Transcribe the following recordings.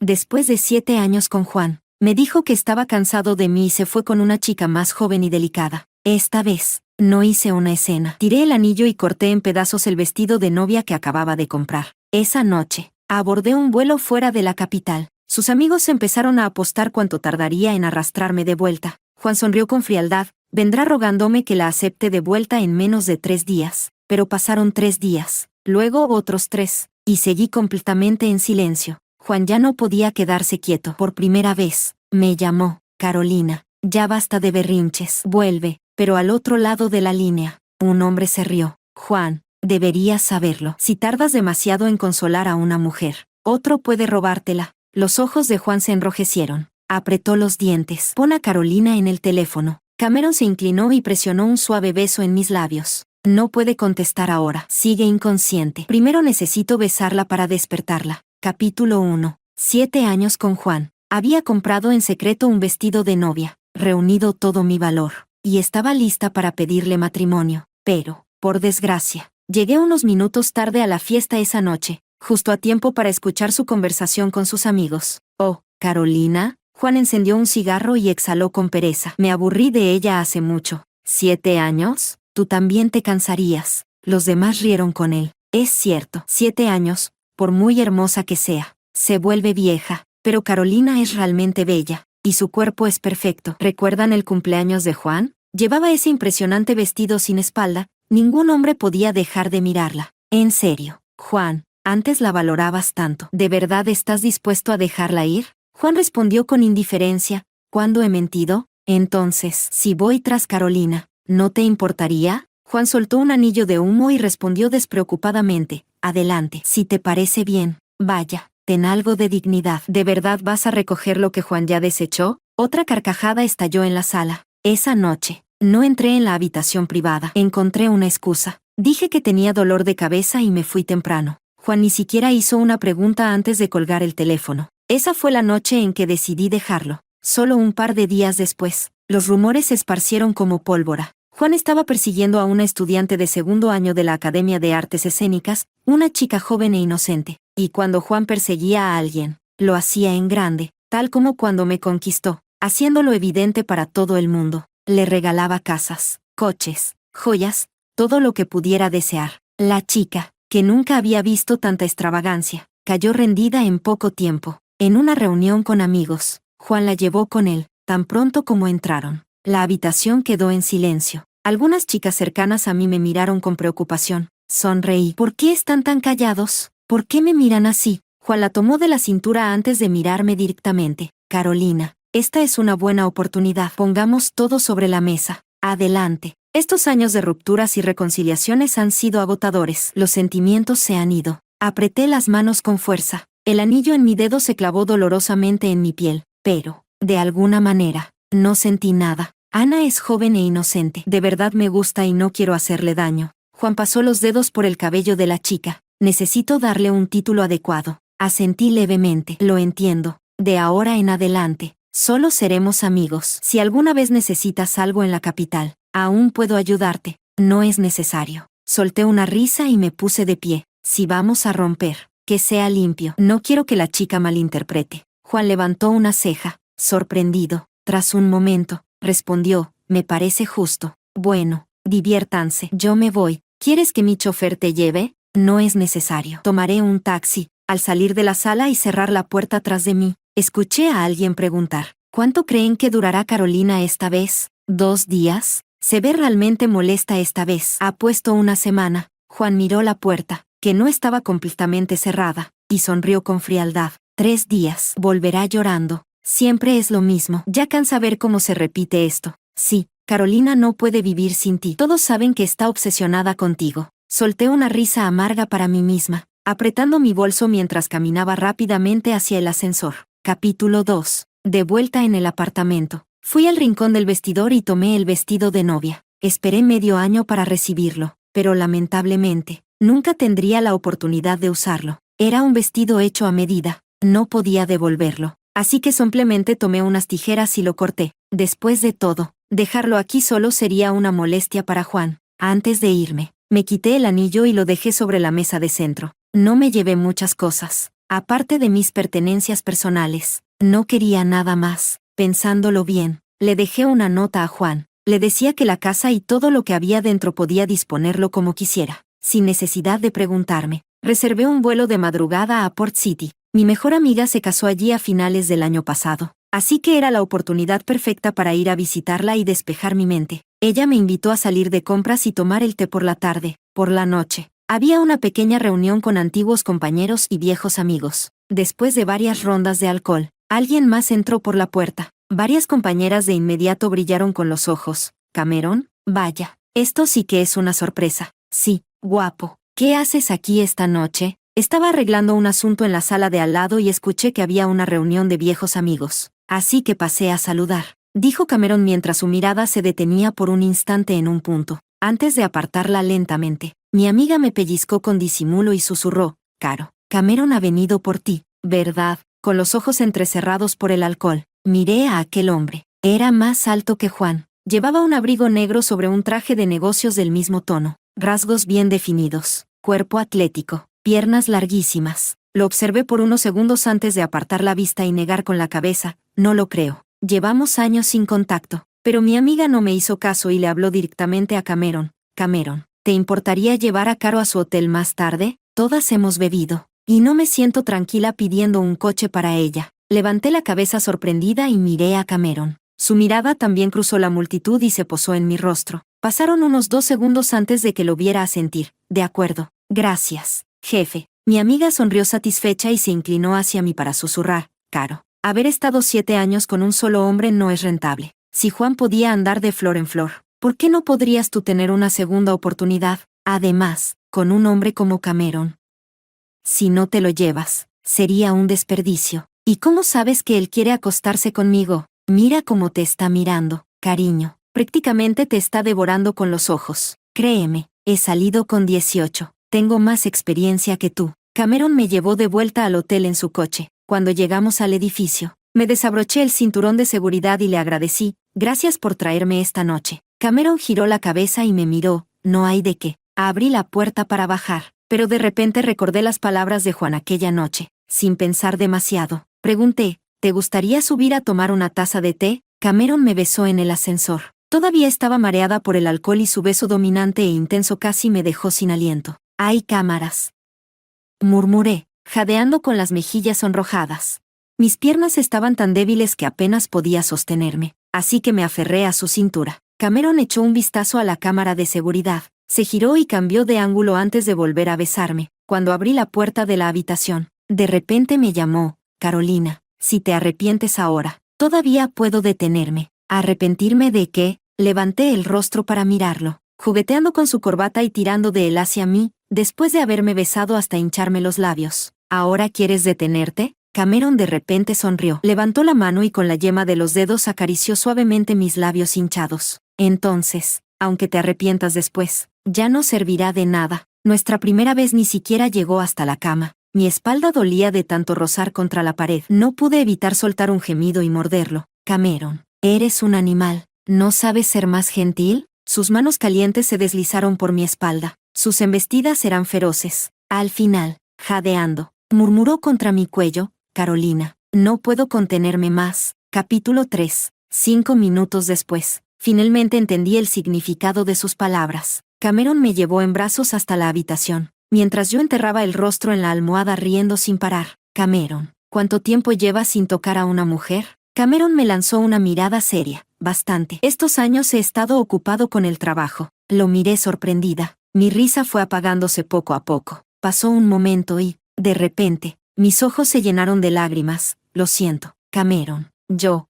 Después de 7 años con Juan, me dijo que estaba cansado de mí y se fue con una chica más joven y delicada. Esta vez, no hice una escena. Tiré el anillo y corté en pedazos el vestido de novia que acababa de comprar. Esa noche, abordé un vuelo fuera de la capital. Sus amigos empezaron a apostar cuánto tardaría en arrastrarme de vuelta. Juan sonrió con frialdad. Vendrá rogándome que la acepte de vuelta en menos de 3 días. Pero pasaron 3 días, luego otros 3, y seguí completamente en silencio. Juan ya no podía quedarse quieto. Por primera vez, me llamó: Carolina, ya basta de berrinches. Vuelve. Pero al otro lado de la línea, un hombre se rió. Juan, deberías saberlo. Si tardas demasiado en consolar a una mujer, otro puede robártela. Los ojos de Juan se enrojecieron. Apretó los dientes. Pon a Carolina en el teléfono. Cameron se inclinó y presionó un suave beso en mis labios. No puede contestar ahora. Sigue inconsciente. Primero necesito besarla para despertarla. Capítulo 1. 7 años con Juan. Había comprado en secreto un vestido de novia, reunido todo mi valor, y estaba lista para pedirle matrimonio. Pero, por desgracia, llegué unos minutos tarde a la fiesta esa noche, justo a tiempo para escuchar su conversación con sus amigos. Oh, Carolina. Juan encendió un cigarro y exhaló con pereza. Me aburrí de ella hace mucho. ¿7 años? Tú también te cansarías. Los demás rieron con él. Es cierto, 7 años, por muy hermosa que sea, se vuelve vieja. Pero Carolina es realmente bella, y su cuerpo es perfecto. ¿Recuerdan el cumpleaños de Juan? Llevaba ese impresionante vestido sin espalda. Ningún hombre podía dejar de mirarla. En serio, Juan, antes la valorabas tanto. ¿De verdad estás dispuesto a dejarla ir? Juan respondió con indiferencia. ¿Cuándo he mentido? Entonces, si voy tras Carolina, ¿no te importaría? Juan soltó un anillo de humo y respondió despreocupadamente: adelante. Si te parece bien, vaya, ten algo de dignidad. ¿De verdad vas a recoger lo que Juan ya desechó? Otra carcajada estalló en la sala. Esa noche, no entré en la habitación privada. Encontré una excusa. Dije que tenía dolor de cabeza y me fui temprano. Juan ni siquiera hizo una pregunta antes de colgar el teléfono. Esa fue la noche en que decidí dejarlo. Solo un par de días después, los rumores se esparcieron como pólvora. Juan estaba persiguiendo a una estudiante de 2º año de la Academia de Artes Escénicas, una chica joven e inocente. Y cuando Juan perseguía a alguien, lo hacía en grande, tal como cuando me conquistó, haciéndolo evidente para todo el mundo. Le regalaba casas, coches, joyas, todo lo que pudiera desear. La chica, que nunca había visto tanta extravagancia, cayó rendida en poco tiempo. En una reunión con amigos, Juan la llevó con él. Tan pronto como entraron, la habitación quedó en silencio. Algunas chicas cercanas a mí me miraron con preocupación. Sonreí. ¿Por qué están tan callados? ¿Por qué me miran así? Juan la tomó de la cintura antes de mirarme directamente. Carolina, esta es una buena oportunidad. Pongamos todo sobre la mesa. Adelante. Estos años de rupturas y reconciliaciones han sido agotadores. Los sentimientos se han ido. Apreté las manos con fuerza. El anillo en mi dedo se clavó dolorosamente en mi piel, pero, de alguna manera, no sentí nada. Ana es joven e inocente. De verdad me gusta y no quiero hacerle daño. Juan pasó los dedos por el cabello de la chica. Necesito darle un título adecuado. Asentí levemente. Lo entiendo. De ahora en adelante, solo seremos amigos. Si alguna vez necesitas algo en la capital, aún puedo ayudarte. No es necesario. Solté una risa y me puse de pie. Si vamos a romper, que sea limpio. No quiero que la chica malinterprete. Juan levantó una ceja, sorprendido. Tras un momento, respondió: me parece justo. Bueno, diviértanse. Yo me voy. ¿Quieres que mi chofer te lleve? No es necesario. Tomaré un taxi. Al salir de la sala y cerrar la puerta tras de mí, escuché a alguien preguntar: ¿cuánto creen que durará Carolina esta vez? ¿2 días? Se ve realmente molesta esta vez. Ha puesto una semana. Juan miró la puerta, que no estaba completamente cerrada, y sonrió con frialdad. 3 días. Volverá llorando. Siempre es lo mismo. Ya cansa ver cómo se repite esto. Sí, Carolina no puede vivir sin ti. Todos saben que está obsesionada contigo. Solté una risa amarga para mí misma, apretando mi bolso mientras caminaba rápidamente hacia el ascensor. Capítulo 2. De vuelta en el apartamento. Fui al rincón del vestidor y tomé el vestido de novia. Esperé medio año para recibirlo, pero lamentablemente, nunca tendría la oportunidad de usarlo. Era un vestido hecho a medida. No podía devolverlo. Así que simplemente tomé unas tijeras y lo corté. Después de todo, dejarlo aquí solo sería una molestia para Juan. Antes de irme, me quité el anillo y lo dejé sobre la mesa de centro. No me llevé muchas cosas. aparte de mis pertenencias personales. No quería nada más. Pensándolo bien, le dejé una nota a Juan. Le decía que la casa y todo lo que había dentro podía disponerlo como quisiera, sin necesidad de preguntarme. Reservé un vuelo de madrugada a Port City. Mi mejor amiga se casó allí a finales del año pasado, así que era la oportunidad perfecta para ir a visitarla y despejar mi mente. Ella me invitó a salir de compras y tomar el té por la tarde. Por la noche, había una pequeña reunión con antiguos compañeros y viejos amigos. Después de varias rondas de alcohol, alguien más entró por la puerta. Varias compañeras de inmediato brillaron con los ojos. ¿Cameron? Vaya, esto sí que es una sorpresa. Sí, guapo. ¿Qué haces aquí esta noche? Estaba arreglando un asunto en la sala de al lado y escuché que había una reunión de viejos amigos. Así que pasé a saludar, dijo Cameron mientras su mirada se detenía por un instante en un punto. Antes de apartarla lentamente, mi amiga me pellizcó con disimulo y susurró: Caro, Cameron ha venido por ti, ¿verdad? Con los ojos entrecerrados por el alcohol, miré a aquel hombre. Era más alto que Juan. Llevaba un abrigo negro sobre un traje de negocios del mismo tono. Rasgos bien definidos, cuerpo atlético, piernas larguísimas. Lo observé por unos segundos antes de apartar la vista y negar con la cabeza: no lo creo. Llevamos años sin contacto. Pero mi amiga no me hizo caso y le habló directamente a Cameron. Cameron, ¿te importaría llevar a Caro a su hotel más tarde? Todas hemos bebido, y no me siento tranquila pidiendo un coche para ella. Levanté la cabeza sorprendida y miré a Cameron. Su mirada también cruzó la multitud y se posó en mi rostro. Pasaron unos 2 segundos antes de que lo viera asentir. De acuerdo. Gracias, jefe. Mi amiga sonrió satisfecha y se inclinó hacia mí para susurrar: Caro, haber estado 7 años con un solo hombre no es rentable. Si Juan podía andar de flor en flor, ¿por qué no podrías tú tener una segunda oportunidad? Además, con un hombre como Cameron. Si no te lo llevas, sería un desperdicio. ¿Y cómo sabes que él quiere acostarse conmigo? Mira cómo te está mirando, cariño. Prácticamente te está devorando con los ojos. Créeme, he salido con 18. Tengo más experiencia que tú. Cameron me llevó de vuelta al hotel en su coche. Cuando llegamos al edificio, me desabroché el cinturón de seguridad y le agradecí: gracias por traerme esta noche. Cameron giró la cabeza y me miró: no hay de qué. Abrí la puerta para bajar, pero de repente recordé las palabras de Juan aquella noche. Sin pensar demasiado, pregunté: ¿te gustaría subir a tomar una taza de té? Cameron me besó en el ascensor. Todavía estaba mareada por el alcohol y su beso dominante e intenso casi me dejó sin aliento. «Hay cámaras», murmuré, jadeando con las mejillas sonrojadas. Mis piernas estaban tan débiles que apenas podía sostenerme, así que me aferré a su cintura. Cameron echó un vistazo a la cámara de seguridad, se giró y cambió de ángulo antes de volver a besarme. Cuando abrí la puerta de la habitación, de repente me llamó: Carolina, si te arrepientes ahora, todavía puedo detenerme. ¿Arrepentirme de qué? Levanté el rostro para mirarlo, jugueteando con su corbata y tirando de él hacia mí, después de haberme besado hasta hincharme los labios. ¿Ahora quieres detenerte? Cameron de repente sonrió, levantó la mano y con la yema de los dedos acarició suavemente mis labios hinchados. Entonces, aunque te arrepientas después, ya no servirá de nada. Nuestra primera vez ni siquiera llegó hasta la cama. Mi espalda dolía de tanto rozar contra la pared. No pude evitar soltar un gemido y morderlo. Cameron, eres un animal. ¿No sabes ser más gentil? Sus manos calientes se deslizaron por mi espalda. Sus embestidas eran feroces. Al final, jadeando, murmuró contra mi cuello: Carolina, no puedo contenerme más. Capítulo 3. 5 minutos después, finalmente entendí el significado de sus palabras. Cameron me llevó en brazos hasta la habitación, mientras yo enterraba el rostro en la almohada riendo sin parar. Cameron, ¿cuánto tiempo llevas sin tocar a una mujer? Cameron me lanzó una mirada seria. Bastante. Estos años he estado ocupado con el trabajo. Lo miré sorprendida. Mi risa fue apagándose poco a poco. Pasó un momento y, de repente, mis ojos se llenaron de lágrimas. Lo siento, Cameron. Yo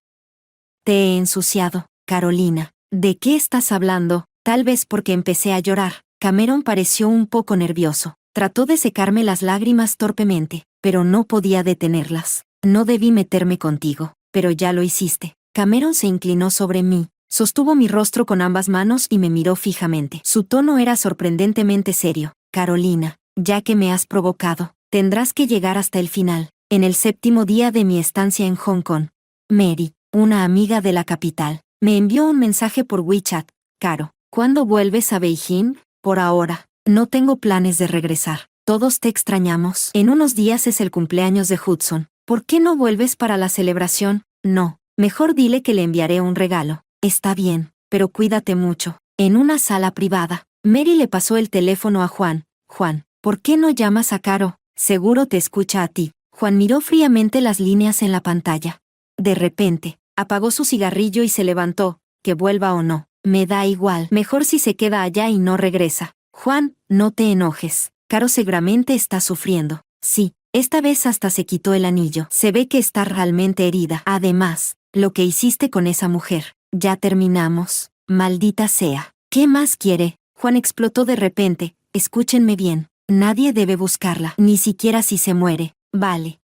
te he ensuciado. Carolina, ¿de qué estás hablando? Tal vez porque empecé a llorar. Cameron pareció un poco nervioso. Trató de secarme las lágrimas torpemente, pero no podía detenerlas. No debí meterme contigo, pero ya lo hiciste. Cameron se inclinó sobre mí, sostuvo mi rostro con ambas manos y me miró fijamente. Su tono era sorprendentemente serio. Carolina, ya que me has provocado, tendrás que llegar hasta el final. En el 7º día de mi estancia en Hong Kong, Mary, una amiga de la capital, me envió un mensaje por WeChat: Caro, ¿cuándo vuelves a Beijing? Por ahora, no tengo planes de regresar. Todos te extrañamos. En unos días es el cumpleaños de Hudson. ¿Por qué no vuelves para la celebración? No. Mejor dile que le enviaré un regalo. Está bien, pero cuídate mucho. En una sala privada, Mary le pasó el teléfono a Juan. Juan, ¿por qué no llamas a Caro? Seguro te escucha a ti. Juan miró fríamente las líneas en la pantalla. De repente, apagó su cigarrillo y se levantó. Que vuelva o no, me da igual. Mejor si se queda allá y no regresa. Juan, no te enojes. Caro seguramente está sufriendo. Sí, esta vez hasta se quitó el anillo. Se ve que está realmente herida. Además, lo que hiciste con esa mujer. Ya terminamos. Maldita sea. ¿Qué más quiere? Juan explotó de repente. Escúchenme bien. Nadie debe buscarla, ni siquiera si se muere. Vale,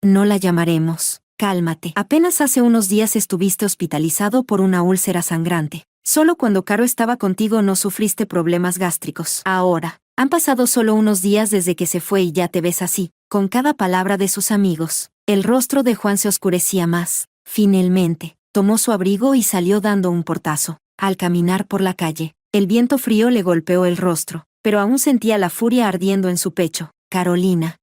no la llamaremos. Cálmate. Apenas hace unos días estuviste hospitalizado por una úlcera sangrante. Solo cuando Caro estaba contigo no sufriste problemas gástricos. Ahora, han pasado solo unos días desde que se fue y ya te ves así, con cada palabra de sus amigos. El rostro de Juan se oscurecía más. Finalmente, tomó su abrigo y salió dando un portazo. Al caminar por la calle, el viento frío le golpeó el rostro, pero aún sentía la furia ardiendo en su pecho. Carolina.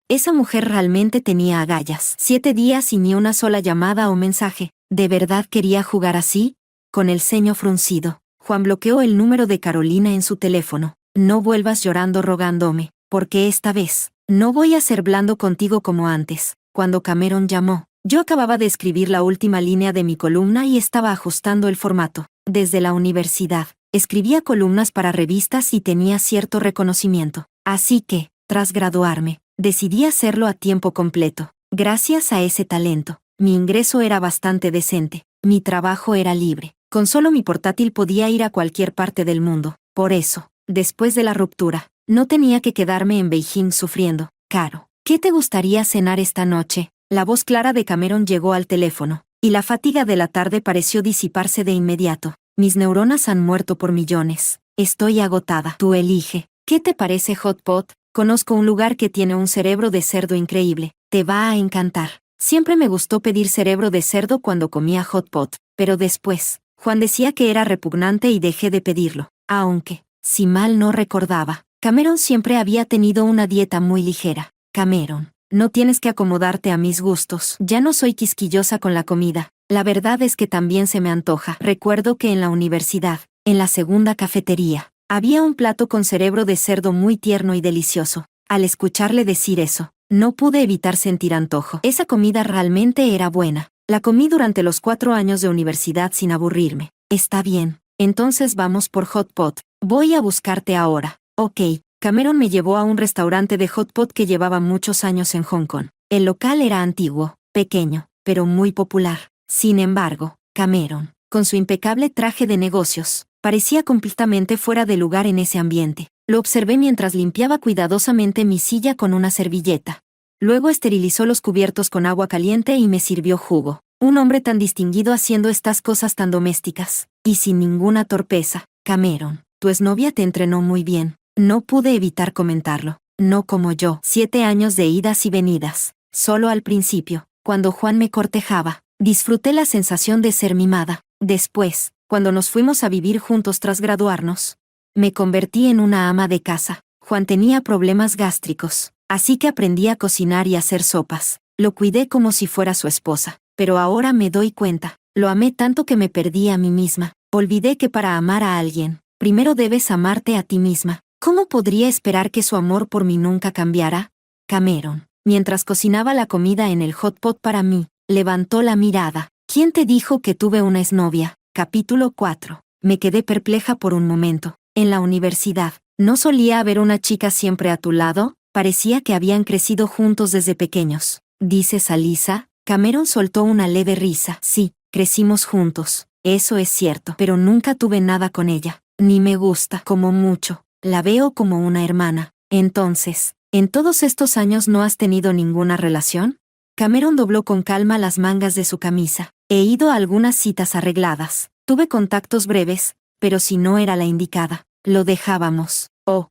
Esa mujer realmente tenía agallas. 7 días y ni una sola llamada o mensaje. ¿De verdad quería jugar así? Con el ceño fruncido, Juan bloqueó el número de Carolina en su teléfono. No vuelvas llorando rogándome, porque esta vez, no voy a ser blando contigo como antes. Cuando Cameron llamó, yo acababa de escribir la última línea de mi columna y estaba ajustando el formato. Desde la universidad, escribía columnas para revistas y tenía cierto reconocimiento. Así que, tras graduarme, decidí hacerlo a tiempo completo. Gracias a ese talento, mi ingreso era bastante decente. Mi trabajo era libre. Con solo mi portátil podía ir a cualquier parte del mundo. Por eso, después de la ruptura, no tenía que quedarme en Beijing sufriendo. Caro, ¿qué te gustaría cenar esta noche? La voz clara de Cameron llegó al teléfono, y la fatiga de la tarde pareció disiparse de inmediato. Mis neuronas han muerto por millones. Estoy agotada. Tú elige. ¿Qué te parece hot pot? Conozco un lugar que tiene un cerebro de cerdo increíble. Te va a encantar. Siempre me gustó pedir cerebro de cerdo cuando comía hot pot, pero después, Juan decía que era repugnante y dejé de pedirlo. Aunque, si mal no recordaba, Cameron siempre había tenido una dieta muy ligera. Cameron, no tienes que acomodarte a mis gustos. Ya no soy quisquillosa con la comida. La verdad es que también se me antoja. Recuerdo que en la universidad, en la segunda cafetería, había un plato con cerebro de cerdo muy tierno y delicioso. Al escucharle decir eso, no pude evitar sentir antojo. Esa comida realmente era buena. La comí durante los 4 años de universidad sin aburrirme. Está bien, entonces vamos por hot pot. Voy a buscarte ahora. Ok. Cameron me llevó a un restaurante de hot pot que llevaba muchos años en Hong Kong. El local era antiguo, pequeño, pero muy popular. Sin embargo, Cameron, con su impecable traje de negocios, parecía completamente fuera de lugar en ese ambiente. Lo observé mientras limpiaba cuidadosamente mi silla con una servilleta. Luego esterilizó los cubiertos con agua caliente y me sirvió jugo. Un hombre tan distinguido haciendo estas cosas tan domésticas. Y sin ninguna torpeza. Cameron, tu exnovia te entrenó muy bien. No pude evitar comentarlo. No como yo. 7 años de idas y venidas. Solo al principio, cuando Juan me cortejaba, disfruté la sensación de ser mimada. Después, cuando nos fuimos a vivir juntos tras graduarnos, me convertí en una ama de casa. Juan tenía problemas gástricos, así que aprendí a cocinar y hacer sopas. Lo cuidé como si fuera su esposa. Pero ahora me doy cuenta, lo amé tanto que me perdí a mí misma. Olvidé que para amar a alguien, primero debes amarte a ti misma. ¿Cómo podría esperar que su amor por mí nunca cambiara? Cameron, mientras cocinaba la comida en el hot pot para mí, levantó la mirada. ¿Quién te dijo que tuve una exnovia? Capítulo 4. Me quedé perpleja por un momento. En la universidad, ¿no solía haber una chica siempre a tu lado? Parecía que habían crecido juntos desde pequeños. ¿Dices a Lisa? Cameron soltó una leve risa. Sí, crecimos juntos. Eso es cierto. Pero nunca tuve nada con ella. Ni me gusta, como mucho. La veo como una hermana. Entonces, ¿en todos estos años no has tenido ninguna relación? Cameron dobló con calma las mangas de su camisa. He ido a algunas citas arregladas. Tuve contactos breves, pero si no era la indicada, lo dejábamos. Oh.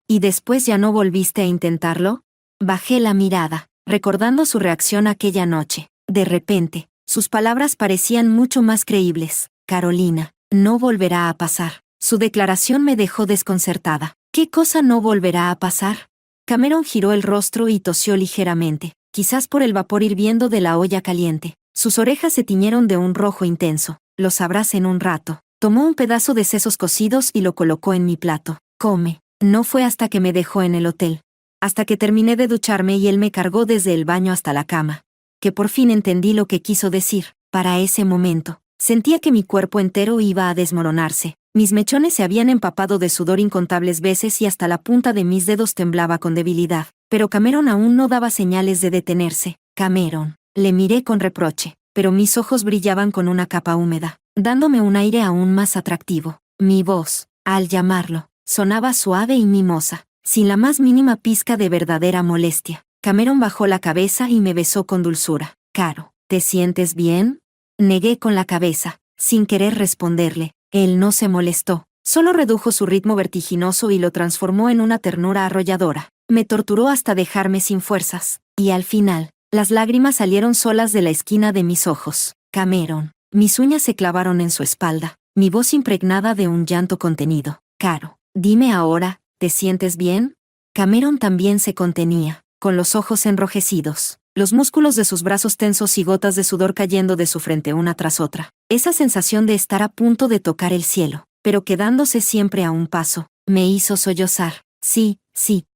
¿Y después ya no volviste a intentarlo? Bajé la mirada, recordando su reacción aquella noche. De repente, sus palabras parecían mucho más creíbles. Carolina, no volverá a pasar. Su declaración me dejó desconcertada. ¿Qué cosa no volverá a pasar? Cameron giró el rostro y tosió ligeramente, quizás por el vapor hirviendo de la olla caliente. Sus orejas se tiñeron de un rojo intenso. Lo sabrás en un rato. Tomó un pedazo de sesos cocidos y lo colocó en mi plato. Come. No fue hasta que me dejó en el hotel, hasta que terminé de ducharme y él me cargó desde el baño hasta la cama, que por fin entendí lo que quiso decir. Para ese momento, sentía que mi cuerpo entero iba a desmoronarse. Mis mechones se habían empapado de sudor incontables veces y hasta la punta de mis dedos temblaba con debilidad. Pero Cameron aún no daba señales de detenerse. Cameron. Le miré con reproche, pero mis ojos brillaban con una capa húmeda, dándome un aire aún más atractivo. Mi voz, al llamarlo, sonaba suave y mimosa, sin la más mínima pizca de verdadera molestia. Cameron bajó la cabeza y me besó con dulzura. Caro, ¿te sientes bien? Negué con la cabeza, sin querer responderle. Él no se molestó, solo redujo su ritmo vertiginoso y lo transformó en una ternura arrolladora. Me torturó hasta dejarme sin fuerzas, y al final, las lágrimas salieron solas de la esquina de mis ojos. Cameron. Mis uñas se clavaron en su espalda, mi voz impregnada de un llanto contenido. Caro, dime ahora, ¿te sientes bien? Cameron también se contenía, con los ojos enrojecidos, los músculos de sus brazos tensos y gotas de sudor cayendo de su frente una tras otra. Esa sensación de estar a punto de tocar el cielo, pero quedándose siempre a un paso, me hizo sollozar. Sí,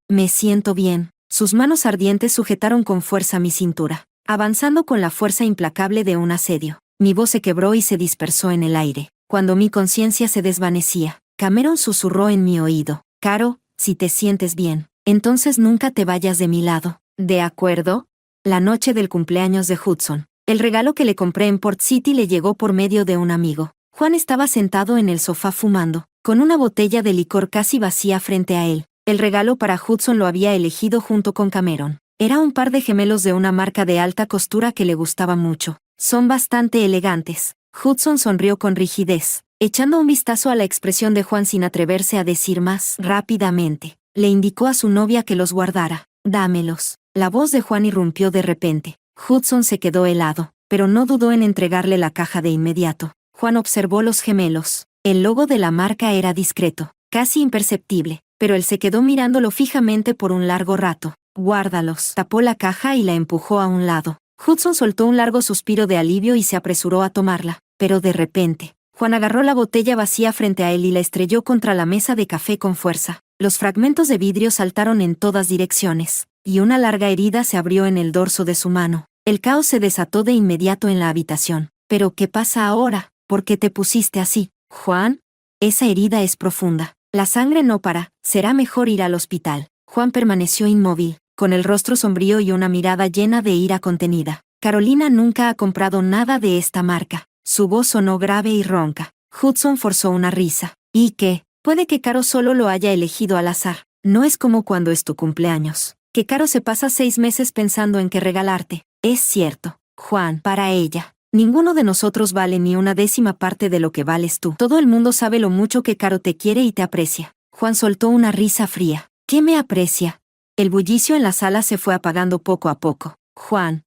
me siento bien. Sus manos ardientes sujetaron con fuerza mi cintura, avanzando con la fuerza implacable de un asedio. Mi voz se quebró y se dispersó en el aire. Cuando mi conciencia se desvanecía, Cameron susurró en mi oído. Caro, si te sientes bien, entonces nunca te vayas de mi lado. ¿De acuerdo? La noche del cumpleaños de Hudson, el regalo que le compré en Port City le llegó por medio de un amigo. Juan estaba sentado en el sofá fumando, con una botella de licor casi vacía frente a él. El regalo para Hudson lo había elegido junto con Cameron. Era un par de gemelos de una marca de alta costura que le gustaba mucho. Son bastante elegantes. Hudson sonrió con rigidez, echando un vistazo a la expresión de Juan sin atreverse a decir más. Rápidamente, le indicó a su novia que los guardara. Dámelos. La voz de Juan irrumpió de repente. Hudson se quedó helado, pero no dudó en entregarle la caja de inmediato. Juan observó los gemelos. El logo de la marca era discreto, casi imperceptible, pero él se quedó mirándolo fijamente por un largo rato. Guárdalos. Tapó la caja y la empujó a un lado. Hudson soltó un largo suspiro de alivio y se apresuró a tomarla, pero de repente, Juan agarró la botella vacía frente a él y la estrelló contra la mesa de café con fuerza. Los fragmentos de vidrio saltaron en todas direcciones, y una larga herida se abrió en el dorso de su mano. El caos se desató de inmediato en la habitación. ¿Pero qué pasa ahora? ¿Por qué te pusiste así, Juan? Esa herida es profunda. La sangre no para. Será mejor ir al hospital. Juan permaneció inmóvil, con el rostro sombrío y una mirada llena de ira contenida. Carolina nunca ha comprado nada de esta marca. Su voz sonó grave y ronca. Hudson forzó una risa. ¿Y qué? Puede que Caro solo lo haya elegido al azar. No es como cuando es tu cumpleaños, que Caro se pasa 6 meses pensando en qué regalarte. Es cierto, Juan, para ella. Ninguno de nosotros vale ni una décima parte de lo que vales tú. Todo el mundo sabe lo mucho que Caro te quiere y te aprecia. Juan soltó una risa fría. ¿Qué me aprecia? El bullicio en la sala se fue apagando poco a poco. Juan,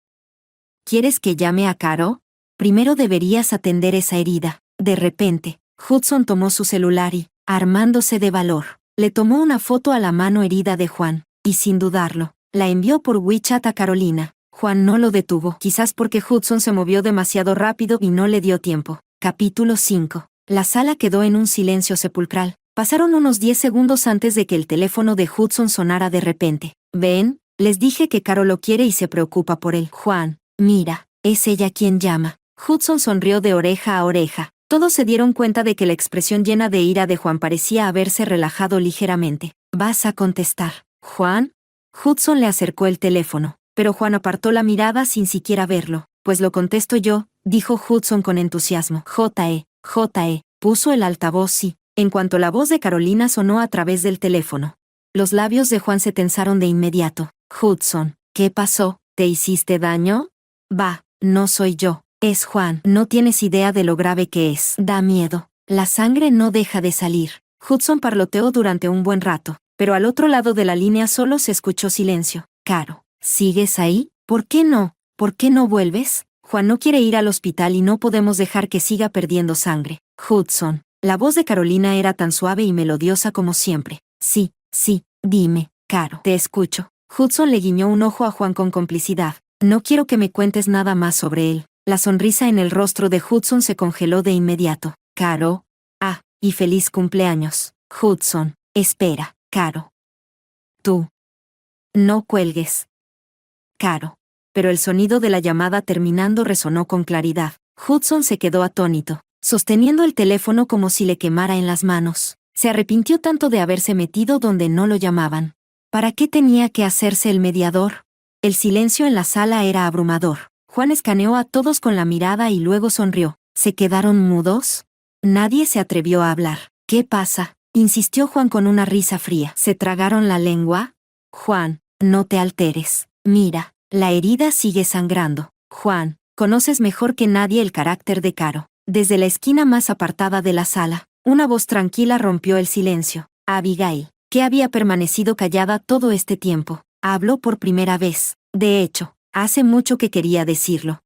¿quieres que llame a Caro? Primero deberías atender esa herida. De repente, Hudson tomó su celular y, armándose de valor, le tomó una foto a la mano herida de Juan, y sin dudarlo, la envió por WeChat a Carolina. Juan no lo detuvo, quizás porque Hudson se movió demasiado rápido y no le dio tiempo. Capítulo 5. La sala quedó en un silencio sepulcral. Pasaron unos 10 segundos antes de que el teléfono de Hudson sonara de repente. «Ven, les dije que Caro lo quiere y se preocupa por él». «Juan, mira, es ella quien llama». Hudson sonrió de oreja a oreja. Todos se dieron cuenta de que la expresión llena de ira de Juan parecía haberse relajado ligeramente. «¿Vas a contestar, Juan?» Hudson le acercó el teléfono, pero Juan apartó la mirada sin siquiera verlo. «Pues lo contesto yo», dijo Hudson con entusiasmo. J.E. Puso el altavoz y, en cuanto la voz de Carolina sonó a través del teléfono, los labios de Juan se tensaron de inmediato. «Hudson, ¿qué pasó? ¿Te hiciste daño?» «Va, no soy yo. Es Juan. No tienes idea de lo grave que es. Da miedo. La sangre no deja de salir». Hudson parloteó durante un buen rato, pero al otro lado de la línea solo se escuchó silencio. «Caro, ¿sigues ahí? ¿Por qué no? ¿Por qué no vuelves? Juan no quiere ir al hospital y no podemos dejar que siga perdiendo sangre». «Hudson». La voz de Carolina era tan suave y melodiosa como siempre. «Sí, Sí, dime, Caro. Te escucho. Hudson le guiñó un ojo a Juan con complicidad. No quiero que me cuentes nada más sobre él. La sonrisa en el rostro de Hudson se congeló de inmediato. Caro. Ah, y feliz cumpleaños. Hudson. Espera, Caro. Tú. No cuelgues. Caro. Pero el sonido de la llamada terminando resonó con claridad. Hudson se quedó atónito, sosteniendo el teléfono como si le quemara en las manos. Se arrepintió tanto de haberse metido donde no lo llamaban. ¿Para qué tenía que hacerse el mediador? El silencio en la sala era abrumador. Juan escaneó a todos con la mirada y luego sonrió. ¿Se quedaron mudos? Nadie se atrevió a hablar. ¿Qué pasa?, insistió Juan con una risa fría. ¿Se tragaron la lengua? Juan, no te alteres. Mira, la herida sigue sangrando. Juan, conoces mejor que nadie el carácter de Caro. Desde la esquina más apartada de la sala, una voz tranquila rompió el silencio. Abigail, que había permanecido callada todo este tiempo, habló por primera vez. De hecho, hace mucho que quería decirlo.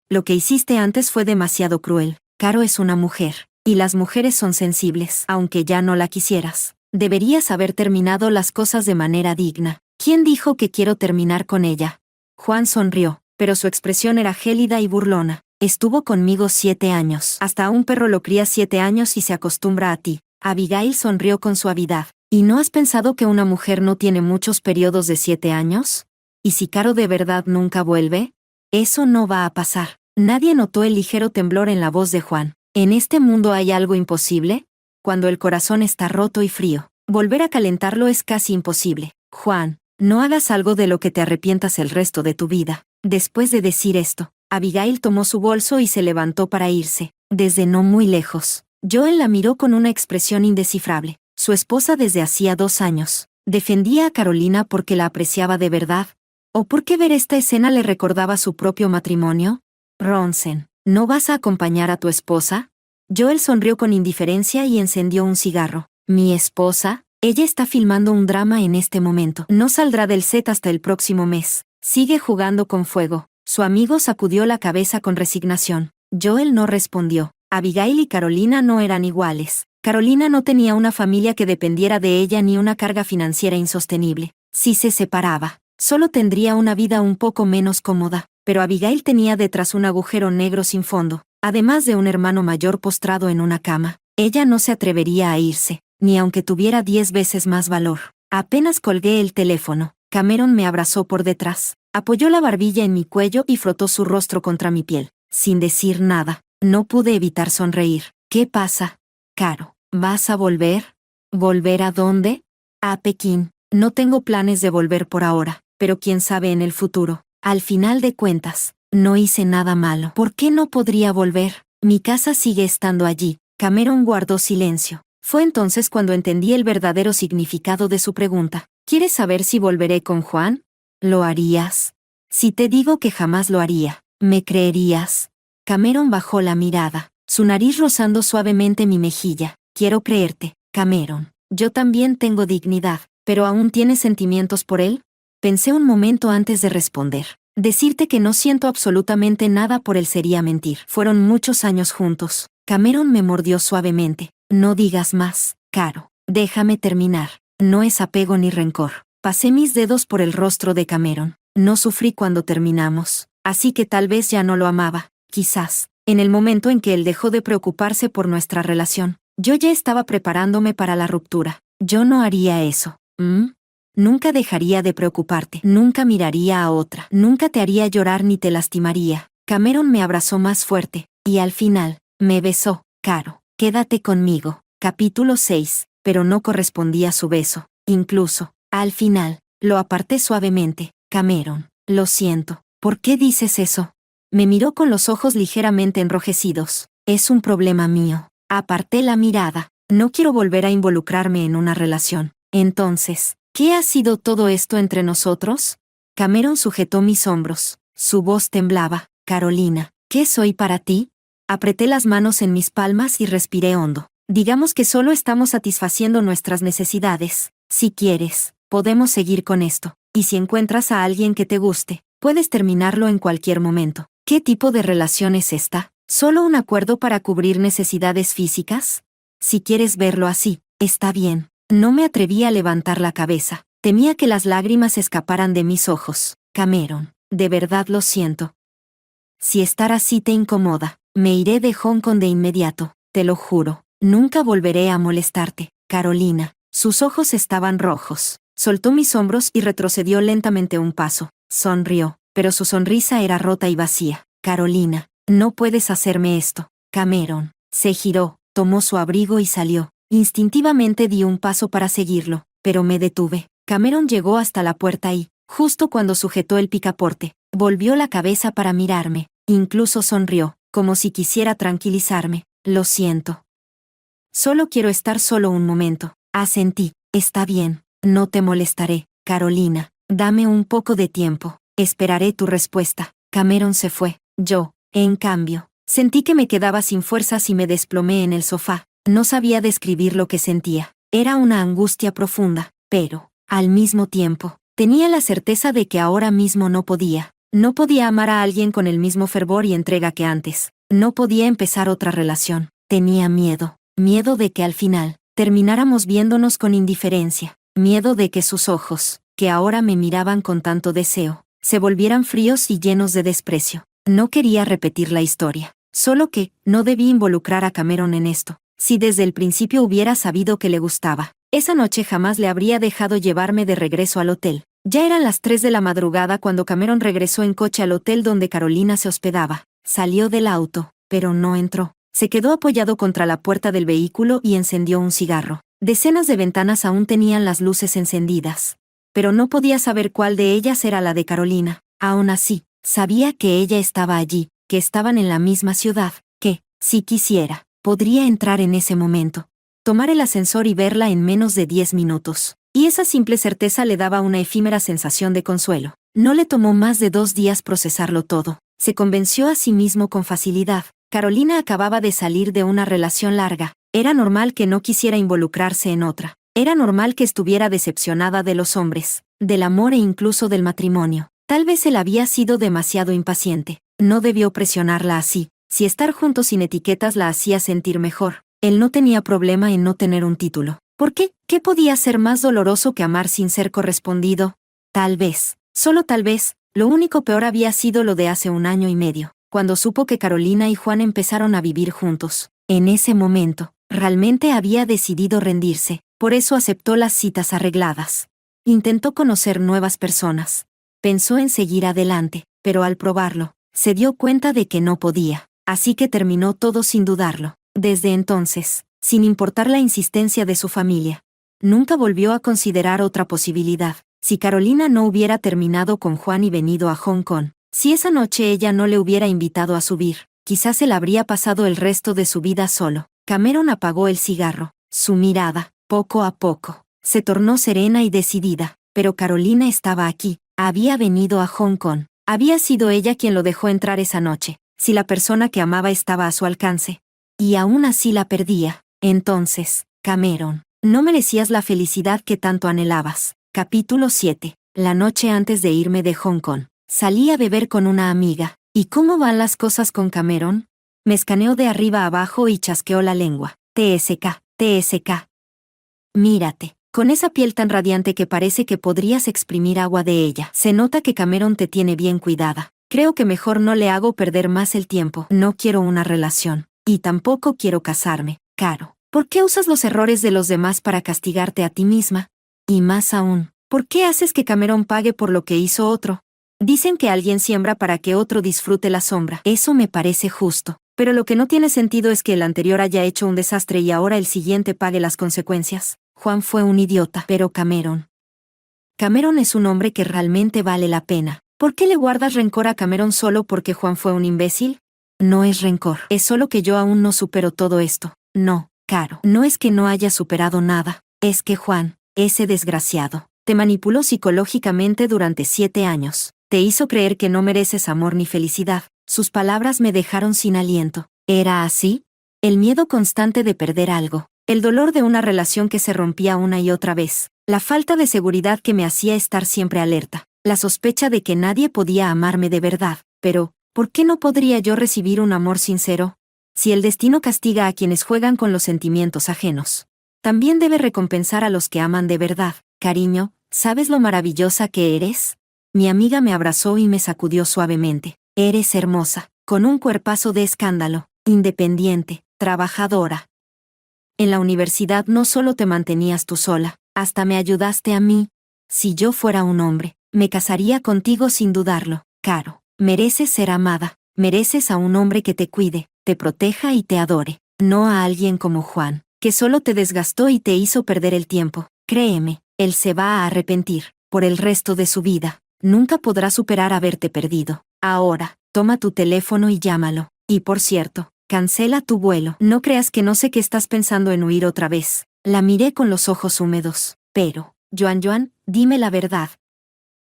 Lo que hiciste antes fue demasiado cruel. Caro es una mujer, y las mujeres son sensibles. Aunque ya no la quisieras, deberías haber terminado las cosas de manera digna. ¿Quién dijo que quiero terminar con ella? Juan sonrió, pero su expresión era gélida y burlona. Estuvo conmigo 7 años. Hasta un perro lo cría 7 años y se acostumbra a ti. Abigail sonrió con suavidad. ¿Y no has pensado que una mujer no tiene muchos periodos de 7 años? ¿Y si Caro de verdad nunca vuelve? Eso no va a pasar. Nadie notó el ligero temblor en la voz de Juan. ¿En este mundo hay algo imposible? Cuando el corazón está roto y frío, volver a calentarlo es casi imposible. Juan, no hagas algo de lo que te arrepientas el resto de tu vida. Después de decir esto, Abigail tomó su bolso y se levantó para irse. Desde no muy lejos, Joel la miró con una expresión indescifrable. Su esposa desde hacía 2 años. ¿Defendía a Carolina porque la apreciaba de verdad? ¿O porque ver esta escena le recordaba su propio matrimonio? Ronsen, ¿no vas a acompañar a tu esposa? Joel sonrió con indiferencia y encendió un cigarro. ¿Mi esposa? Ella está filmando un drama en este momento. No saldrá del set hasta el próximo mes. Sigue jugando con fuego. Su amigo sacudió la cabeza con resignación. Joel no respondió. Abigail y Carolina no eran iguales. Carolina no tenía una familia que dependiera de ella ni una carga financiera insostenible. Si se separaba, solo tendría una vida un poco menos cómoda. Pero Abigail tenía detrás un agujero negro sin fondo, además de un hermano mayor postrado en una cama. Ella no se atrevería a irse, ni aunque tuviera 10 veces más valor. Apenas colgué el teléfono, Cameron me abrazó por detrás, apoyó la barbilla en mi cuello y frotó su rostro contra mi piel. Sin decir nada, no pude evitar sonreír. ¿Qué pasa, Caro? ¿Vas a volver? ¿Volver a dónde? A Pekín. No tengo planes de volver por ahora, pero quién sabe en el futuro. Al final de cuentas, no hice nada malo. ¿Por qué no podría volver? Mi casa sigue estando allí. Cameron guardó silencio. Fue entonces cuando entendí el verdadero significado de su pregunta. ¿Quieres saber si volveré con Juan? ¿Lo harías? Si te digo que jamás lo haría, ¿me creerías? Cameron bajó la mirada, su nariz rozando suavemente mi mejilla. Quiero creerte, Cameron. Yo también tengo dignidad, pero ¿aún tienes sentimientos por él? Pensé un momento antes de responder. Decirte que no siento absolutamente nada por él sería mentir. Fueron muchos años juntos. Cameron me mordió suavemente. No digas más, Caro. Déjame terminar. No es apego ni rencor. Pasé mis dedos por el rostro de Cameron. No sufrí cuando terminamos, así que tal vez ya no lo amaba. Quizás, en el momento en que él dejó de preocuparse por nuestra relación, yo ya estaba preparándome para la ruptura. Yo no haría eso. Nunca dejaría de preocuparte, nunca miraría a otra, nunca te haría llorar ni te lastimaría. Cameron me abrazó más fuerte, y al final, me besó. Caro, quédate conmigo. Capítulo 6. Pero no correspondía su beso. Incluso, al final, lo aparté suavemente. Cameron, lo siento. ¿Por qué dices eso? Me miró con los ojos ligeramente enrojecidos. Es un problema mío. Aparté la mirada. No quiero volver a involucrarme en una relación. Entonces, ¿qué ha sido todo esto entre nosotros? Cameron sujetó mis hombros. Su voz temblaba. Carolina, ¿qué soy para ti? Apreté las manos en mis palmas y respiré hondo. Digamos que solo estamos satisfaciendo nuestras necesidades. Si quieres, podemos seguir con esto. Y si encuentras a alguien que te guste, puedes terminarlo en cualquier momento. ¿Qué tipo de relación es esta? ¿Solo un acuerdo para cubrir necesidades físicas? Si quieres verlo así, está bien. No me atreví a levantar la cabeza. Temía que las lágrimas escaparan de mis ojos. Cameron, de verdad lo siento. Si estar así te incomoda, me iré de Hong Kong de inmediato, te lo juro. Nunca volveré a molestarte, Carolina. Sus ojos estaban rojos. Soltó mis hombros y retrocedió lentamente un paso. Sonrió, pero su sonrisa era rota y vacía. Carolina, no puedes hacerme esto. Cameron se giró, tomó su abrigo y salió. Instintivamente di un paso para seguirlo, pero me detuve. Cameron llegó hasta la puerta y, justo cuando sujetó el picaporte, volvió la cabeza para mirarme. Incluso sonrió, como si quisiera tranquilizarme. Lo siento. Solo quiero estar solo un momento. Asentí. Está bien. No te molestaré, Carolina. Dame un poco de tiempo. Esperaré tu respuesta. Cameron se fue. Yo, en cambio, sentí que me quedaba sin fuerzas y me desplomé en el sofá. No sabía describir lo que sentía. Era una angustia profunda, pero, al mismo tiempo, tenía la certeza de que ahora mismo no podía. No podía amar a alguien con el mismo fervor y entrega que antes. No podía empezar otra relación. Tenía miedo. Miedo de que al final, termináramos viéndonos con indiferencia. Miedo de que sus ojos, que ahora me miraban con tanto deseo, se volvieran fríos y llenos de desprecio. No quería repetir la historia. Solo que, no debí involucrar a Cameron en esto. Si desde el principio hubiera sabido que le gustaba, esa noche jamás le habría dejado llevarme de regreso al hotel. Ya eran las 3 de la madrugada cuando Cameron regresó en coche al hotel donde Carolina se hospedaba. Salió del auto, pero no entró. Se quedó apoyado contra la puerta del vehículo y encendió un cigarro. Decenas de ventanas aún tenían las luces encendidas. Pero no podía saber cuál de ellas era la de Carolina. Aún así, sabía que ella estaba allí, que estaban en la misma ciudad, que, si quisiera, podría entrar en ese momento, tomar el ascensor y verla en menos de 10 minutos. Y esa simple certeza le daba una efímera sensación de consuelo. No le tomó más de 2 días procesarlo todo. Se convenció a sí mismo con facilidad. Carolina acababa de salir de una relación larga. Era normal que no quisiera involucrarse en otra. Era normal que estuviera decepcionada de los hombres, del amor e incluso del matrimonio. Tal vez él había sido demasiado impaciente. No debió presionarla así. Si estar juntos sin etiquetas la hacía sentir mejor, él no tenía problema en no tener un título. ¿Por qué? ¿Qué podía ser más doloroso que amar sin ser correspondido? Tal vez, solo tal vez, lo único peor había sido lo de hace 1 año y medio, cuando supo que Carolina y Juan empezaron a vivir juntos. En ese momento, realmente había decidido rendirse, por eso aceptó las citas arregladas. Intentó conocer nuevas personas. Pensó en seguir adelante, pero al probarlo, se dio cuenta de que no podía, así que terminó todo sin dudarlo. Desde entonces, sin importar la insistencia de su familia, nunca volvió a considerar otra posibilidad. Si Carolina no hubiera terminado con Juan y venido a Hong Kong, si esa noche ella no le hubiera invitado a subir, quizás él habría pasado el resto de su vida solo. Cameron apagó el cigarro. Su mirada, poco a poco, se tornó serena y decidida, pero Carolina estaba aquí, había venido a Hong Kong. Había sido ella quien lo dejó entrar esa noche. Si la persona que amaba estaba a su alcance, y aún así la perdía, entonces, Cameron, no merecías la felicidad que tanto anhelabas. Capítulo 7. La noche antes de irme de Hong Kong, salí a beber con una amiga. ¿Y cómo van las cosas con Cameron? Me escaneó de arriba a abajo y chasqueó la lengua. TSK, TSK. Mírate, con esa piel tan radiante que parece que podrías exprimir agua de ella. Se nota que Cameron te tiene bien cuidada. Creo que mejor no le hago perder más el tiempo. No quiero una relación. Y tampoco quiero casarme. Caro, ¿por qué usas los errores de los demás para castigarte a ti misma? Y más aún, ¿por qué haces que Cameron pague por lo que hizo otro? Dicen que alguien siembra para que otro disfrute la sombra. Eso me parece justo. Pero lo que no tiene sentido es que el anterior haya hecho un desastre y ahora el siguiente pague las consecuencias. Juan fue un idiota, pero Cameron es un hombre que realmente vale la pena. ¿Por qué le guardas rencor a Cameron solo porque Juan fue un imbécil? No es rencor, es solo que yo aún no supero todo esto. No, Caro, no es que no haya superado nada, es que Juan, ese desgraciado, te manipuló psicológicamente durante 7 años. Te hizo creer que no mereces amor ni felicidad. Sus palabras me dejaron sin aliento. ¿Era así? El miedo constante de perder algo, el dolor de una relación que se rompía una y otra vez, la falta de seguridad que me hacía estar siempre alerta, la sospecha de que nadie podía amarme de verdad. Pero, ¿por qué no podría yo recibir un amor sincero? Si el destino castiga a quienes juegan con los sentimientos ajenos, También debe recompensar a los que aman de verdad. Cariño, ¿sabes lo maravillosa que eres? Mi amiga me abrazó y me sacudió suavemente. Eres hermosa, con un cuerpazo de escándalo, independiente, trabajadora. En la universidad no solo te mantenías tú sola, hasta me ayudaste a mí. Si yo fuera un hombre, me casaría contigo sin dudarlo. Caro, mereces ser amada, mereces a un hombre que te cuide, te proteja y te adore, no a alguien como Juan, que solo te desgastó y te hizo perder el tiempo. Créeme, él se va a arrepentir, por el resto de su vida. Nunca podrá superar haberte perdido. Ahora, toma tu teléfono y llámalo. Y por cierto, cancela tu vuelo. No creas que no sé que estás pensando en huir otra vez. La miré con los ojos húmedos. Pero, Joan, dime la verdad.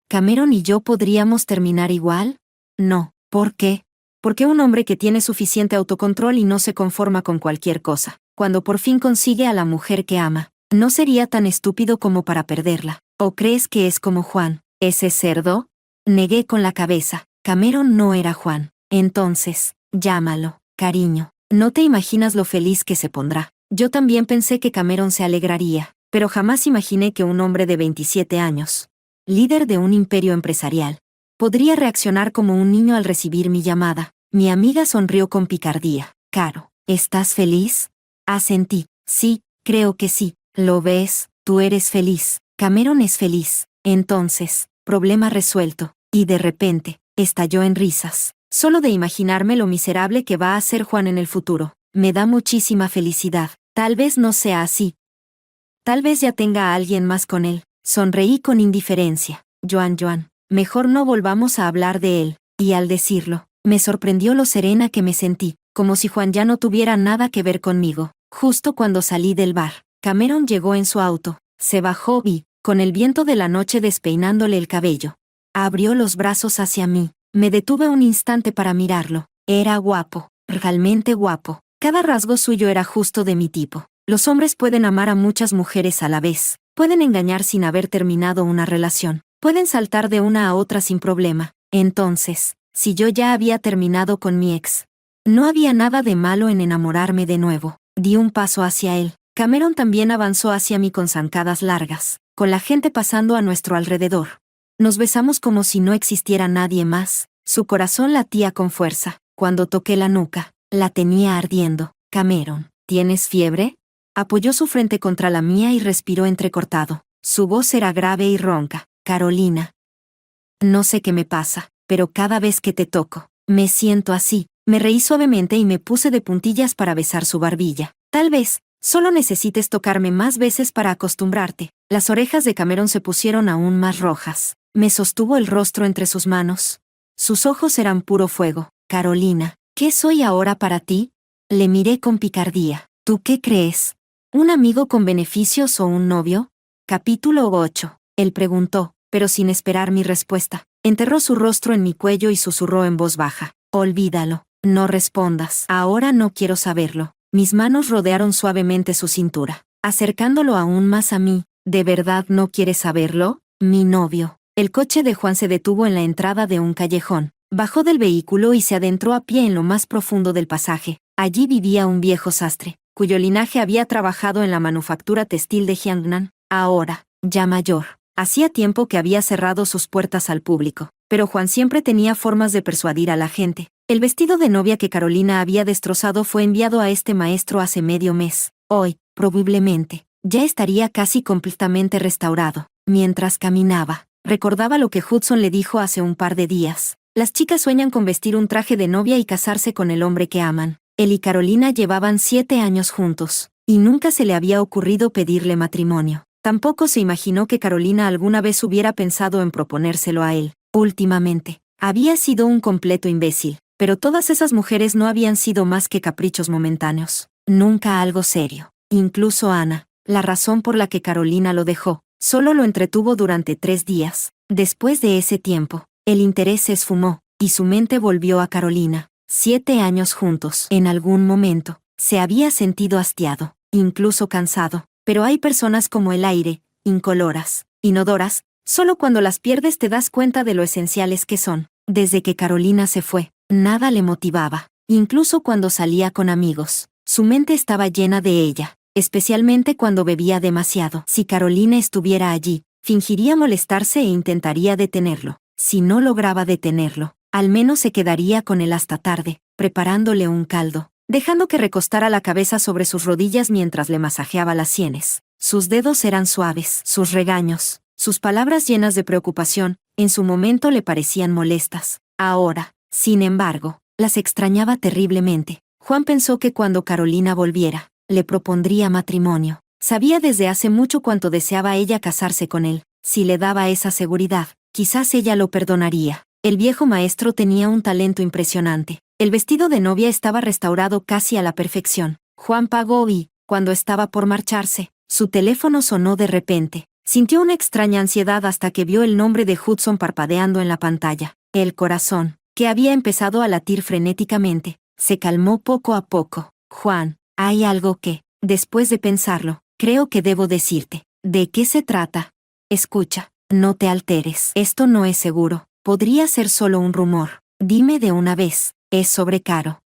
¿Cameron y yo podríamos terminar igual? No. ¿Por qué? Porque un hombre que tiene suficiente autocontrol y no se conforma con cualquier cosa, cuando por fin consigue a la mujer que ama, no sería tan estúpido como para perderla. ¿O crees que es como Juan, ese cerdo? Negué con la cabeza. Cameron no era Juan. Entonces, llámalo, cariño. No te imaginas lo feliz que se pondrá. Yo también pensé que Cameron se alegraría, pero jamás imaginé que un hombre de 27 años, líder de un imperio empresarial, podría reaccionar como un niño al recibir mi llamada. Mi amiga sonrió con picardía. Caro, ¿estás feliz? Asentí. Sí, creo que sí. ¿Lo ves? Tú eres feliz. Cameron es feliz. Entonces, problema resuelto. Y de repente, estalló en risas. Solo de imaginarme lo miserable que va a ser Juan en el futuro, me da muchísima felicidad. Tal vez no sea así. Tal vez ya tenga a alguien más con él. Sonreí con indiferencia. Joan, mejor no volvamos a hablar de él. Y al decirlo, me sorprendió lo serena que me sentí, como si Juan ya no tuviera nada que ver conmigo. Justo cuando salí del bar, Cameron llegó en su auto. Se bajó y, con el viento de la noche despeinándole el cabello, abrió los brazos hacia mí. Me detuve un instante para mirarlo. Era guapo, realmente guapo. Cada rasgo suyo era justo de mi tipo. Los hombres pueden amar a muchas mujeres a la vez, pueden engañar sin haber terminado una relación, pueden saltar de una a otra sin problema. Entonces, si yo ya había terminado con mi ex, no había nada de malo en enamorarme de nuevo. Di un paso hacia él. Cameron también avanzó hacia mí con zancadas largas, con la gente pasando a nuestro alrededor. Nos besamos como si no existiera nadie más. Su corazón latía con fuerza. Cuando toqué la nuca, la tenía ardiendo. Cameron, ¿tienes fiebre? Apoyó su frente contra la mía y respiró entrecortado. Su voz era grave y ronca. Carolina. No sé qué me pasa, pero cada vez que te toco, me siento así. Me reí suavemente y me puse de puntillas para besar su barbilla. Tal vez, solo necesites tocarme más veces para acostumbrarte. Las orejas de Cameron se pusieron aún más rojas. Me sostuvo el rostro entre sus manos. Sus ojos eran puro fuego. Carolina, ¿qué soy ahora para ti? Le miré con picardía. ¿Tú qué crees? ¿Un amigo con beneficios o un novio? Capítulo 8. Él preguntó, pero sin esperar mi respuesta. Enterró su rostro en mi cuello y susurró en voz baja. Olvídalo. No respondas. Ahora no quiero saberlo. Mis manos rodearon suavemente su cintura, acercándolo aún más a mí. ¿De verdad no quieres saberlo? Mi novio. El coche de Juan se detuvo en la entrada de un callejón. Bajó del vehículo y se adentró a pie en lo más profundo del pasaje. Allí vivía un viejo sastre, cuyo linaje había trabajado en la manufactura textil de Jiangnan. Ahora, ya mayor, hacía tiempo que había cerrado sus puertas al público. Pero Juan siempre tenía formas de persuadir a la gente. El vestido de novia que Carolina había destrozado fue enviado a este maestro hace medio mes. Hoy, probablemente, ya estaría casi completamente restaurado. Mientras caminaba, recordaba lo que Hudson le dijo hace un par de días. Las chicas sueñan con vestir un traje de novia y casarse con el hombre que aman. Él y Carolina llevaban 7 años juntos, y nunca se le había ocurrido pedirle matrimonio. Tampoco se imaginó que Carolina alguna vez hubiera pensado en proponérselo a él. Últimamente, había sido un completo imbécil, pero todas esas mujeres no habían sido más que caprichos momentáneos, nunca algo serio. Incluso Ana, la razón por la que Carolina lo dejó, solo lo entretuvo durante 3 días. Después de ese tiempo, el interés se esfumó, y su mente volvió a Carolina. 7 años juntos. En algún momento, se había sentido hastiado, incluso cansado. Pero hay personas como el aire, incoloras, inodoras. Solo cuando las pierdes te das cuenta de lo esenciales que son. Desde que Carolina se fue, nada le motivaba. Incluso cuando salía con amigos, su mente estaba llena de ella. especialmente cuando bebía demasiado. Si Carolina estuviera allí, fingiría molestarse e intentaría detenerlo. Si no lograba detenerlo, al menos se quedaría con él hasta tarde, preparándole un caldo, dejando que recostara la cabeza sobre sus rodillas mientras le masajeaba las sienes. Sus dedos eran suaves, sus regaños, sus palabras llenas de preocupación, en su momento le parecían molestas. Ahora, sin embargo, las extrañaba terriblemente. Juan pensó que cuando Carolina volviera, le propondría matrimonio. Sabía desde hace mucho cuánto deseaba ella casarse con él. Si le daba esa seguridad, quizás ella lo perdonaría. El viejo maestro tenía un talento impresionante. El vestido de novia estaba restaurado casi a la perfección. Juan pagó y, cuando estaba por marcharse, su teléfono sonó de repente. Sintió una extraña ansiedad hasta que vio el nombre de Hudson parpadeando en la pantalla. El corazón, que había empezado a latir frenéticamente, se calmó poco a poco. Juan, hay algo que, después de pensarlo, creo que debo decirte. ¿De qué se trata? Escucha, no te alteres. Esto no es seguro. Podría ser solo un rumor. Dime de una vez, ¿es sobre Caro?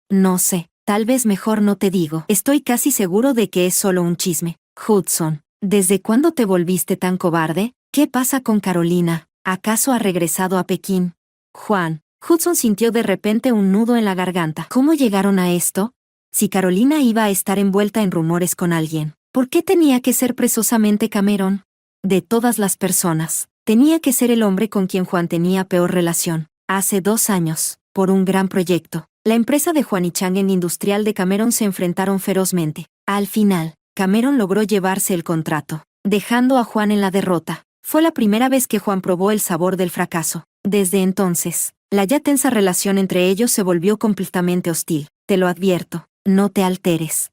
No sé, tal vez mejor no te digo. Estoy casi seguro de que es solo un chisme. Hudson, ¿desde cuándo te volviste tan cobarde? ¿Qué pasa con Carolina? ¿Acaso ha regresado a Pekín? Juan, Hudson sintió de repente un nudo en la garganta. ¿Cómo llegaron a esto? Si Carolina iba a estar envuelta en rumores con alguien, ¿por qué tenía que ser precisamente Cameron? De todas las personas, tenía que ser el hombre con quien Juan tenía peor relación. Hace 2 años, por un gran proyecto, la empresa de Juan y Chang en Industrial de Cameron se enfrentaron ferozmente. Al final, Cameron logró llevarse el contrato, dejando a Juan en la derrota. Fue la primera vez que Juan probó el sabor del fracaso. Desde entonces, la ya tensa relación entre ellos se volvió completamente hostil. Te lo advierto, no te alteres.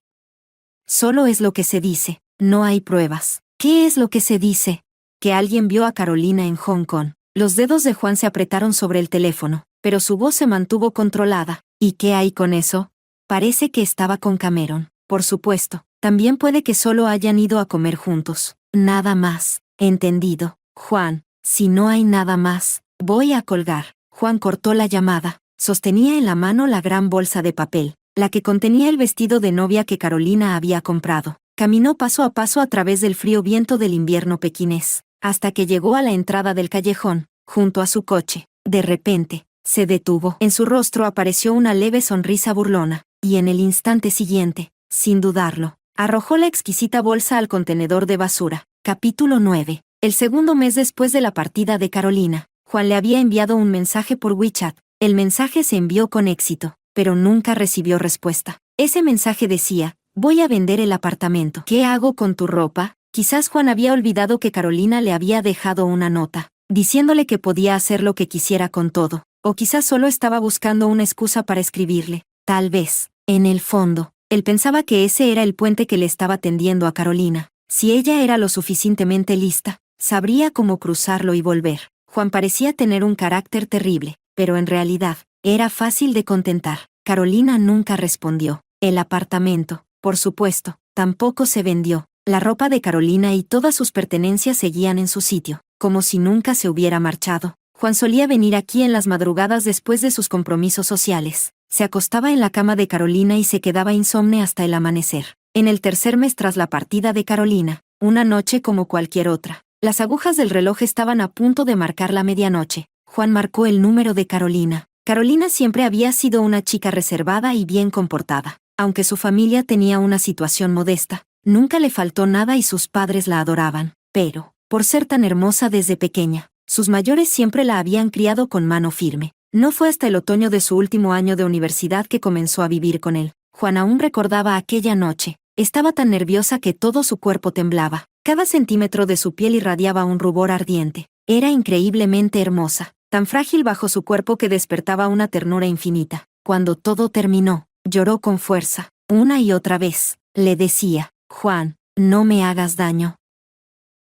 Solo es lo que se dice, no hay pruebas. ¿Qué es lo que se dice? Que alguien vio a Carolina en Hong Kong. Los dedos de Juan se apretaron sobre el teléfono, pero su voz se mantuvo controlada. ¿Y qué hay con eso? Parece que estaba con Cameron. Por supuesto, también puede que solo hayan ido a comer juntos. Nada más. Entendido. Juan, si no hay nada más, voy a colgar. Juan cortó la llamada. Sostenía en la mano la gran bolsa de papel, la que contenía el vestido de novia que Carolina había comprado. Caminó paso a paso a través del frío viento del invierno pequinés, hasta que llegó a la entrada del callejón, junto a su coche. De repente, se detuvo. En su rostro apareció una leve sonrisa burlona, y en el instante siguiente, sin dudarlo, arrojó la exquisita bolsa al contenedor de basura. Capítulo 9. El segundo mes después de la partida de Carolina, Juan le había enviado un mensaje por WeChat. El mensaje se envió con éxito, pero nunca recibió respuesta. Ese mensaje decía: voy a vender el apartamento. ¿Qué hago con tu ropa? Quizás Juan había olvidado que Carolina le había dejado una nota, diciéndole que podía hacer lo que quisiera con todo, o quizás solo estaba buscando una excusa para escribirle. Tal vez, en el fondo, él pensaba que ese era el puente que le estaba tendiendo a Carolina. Si ella era lo suficientemente lista, sabría cómo cruzarlo y volver. Juan parecía tener un carácter terrible, pero en realidad, era fácil de contentar. Carolina nunca respondió. El apartamento, por supuesto, tampoco se vendió. La ropa de Carolina y todas sus pertenencias seguían en su sitio, como si nunca se hubiera marchado. Juan solía venir aquí en las madrugadas después de sus compromisos sociales. Se acostaba en la cama de Carolina y se quedaba insomne hasta el amanecer. En el tercer mes tras la partida de Carolina, una noche como cualquier otra, las agujas del reloj estaban a punto de marcar la medianoche. Juan marcó el número de Carolina. Carolina siempre había sido una chica reservada y bien comportada. Aunque su familia tenía una situación modesta, nunca le faltó nada y sus padres la adoraban. Pero, por ser tan hermosa desde pequeña, sus mayores siempre la habían criado con mano firme. No fue hasta el otoño de su último año de universidad que comenzó a vivir con él. Juan aún recordaba aquella noche. Estaba tan nerviosa que todo su cuerpo temblaba. Cada centímetro de su piel irradiaba un rubor ardiente. Era increíblemente hermosa, tan frágil bajo su cuerpo que despertaba una ternura infinita. Cuando todo terminó, lloró con fuerza. Una y otra vez, le decía: Juan, no me hagas daño.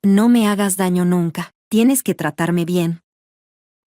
No me hagas daño nunca. Tienes que tratarme bien.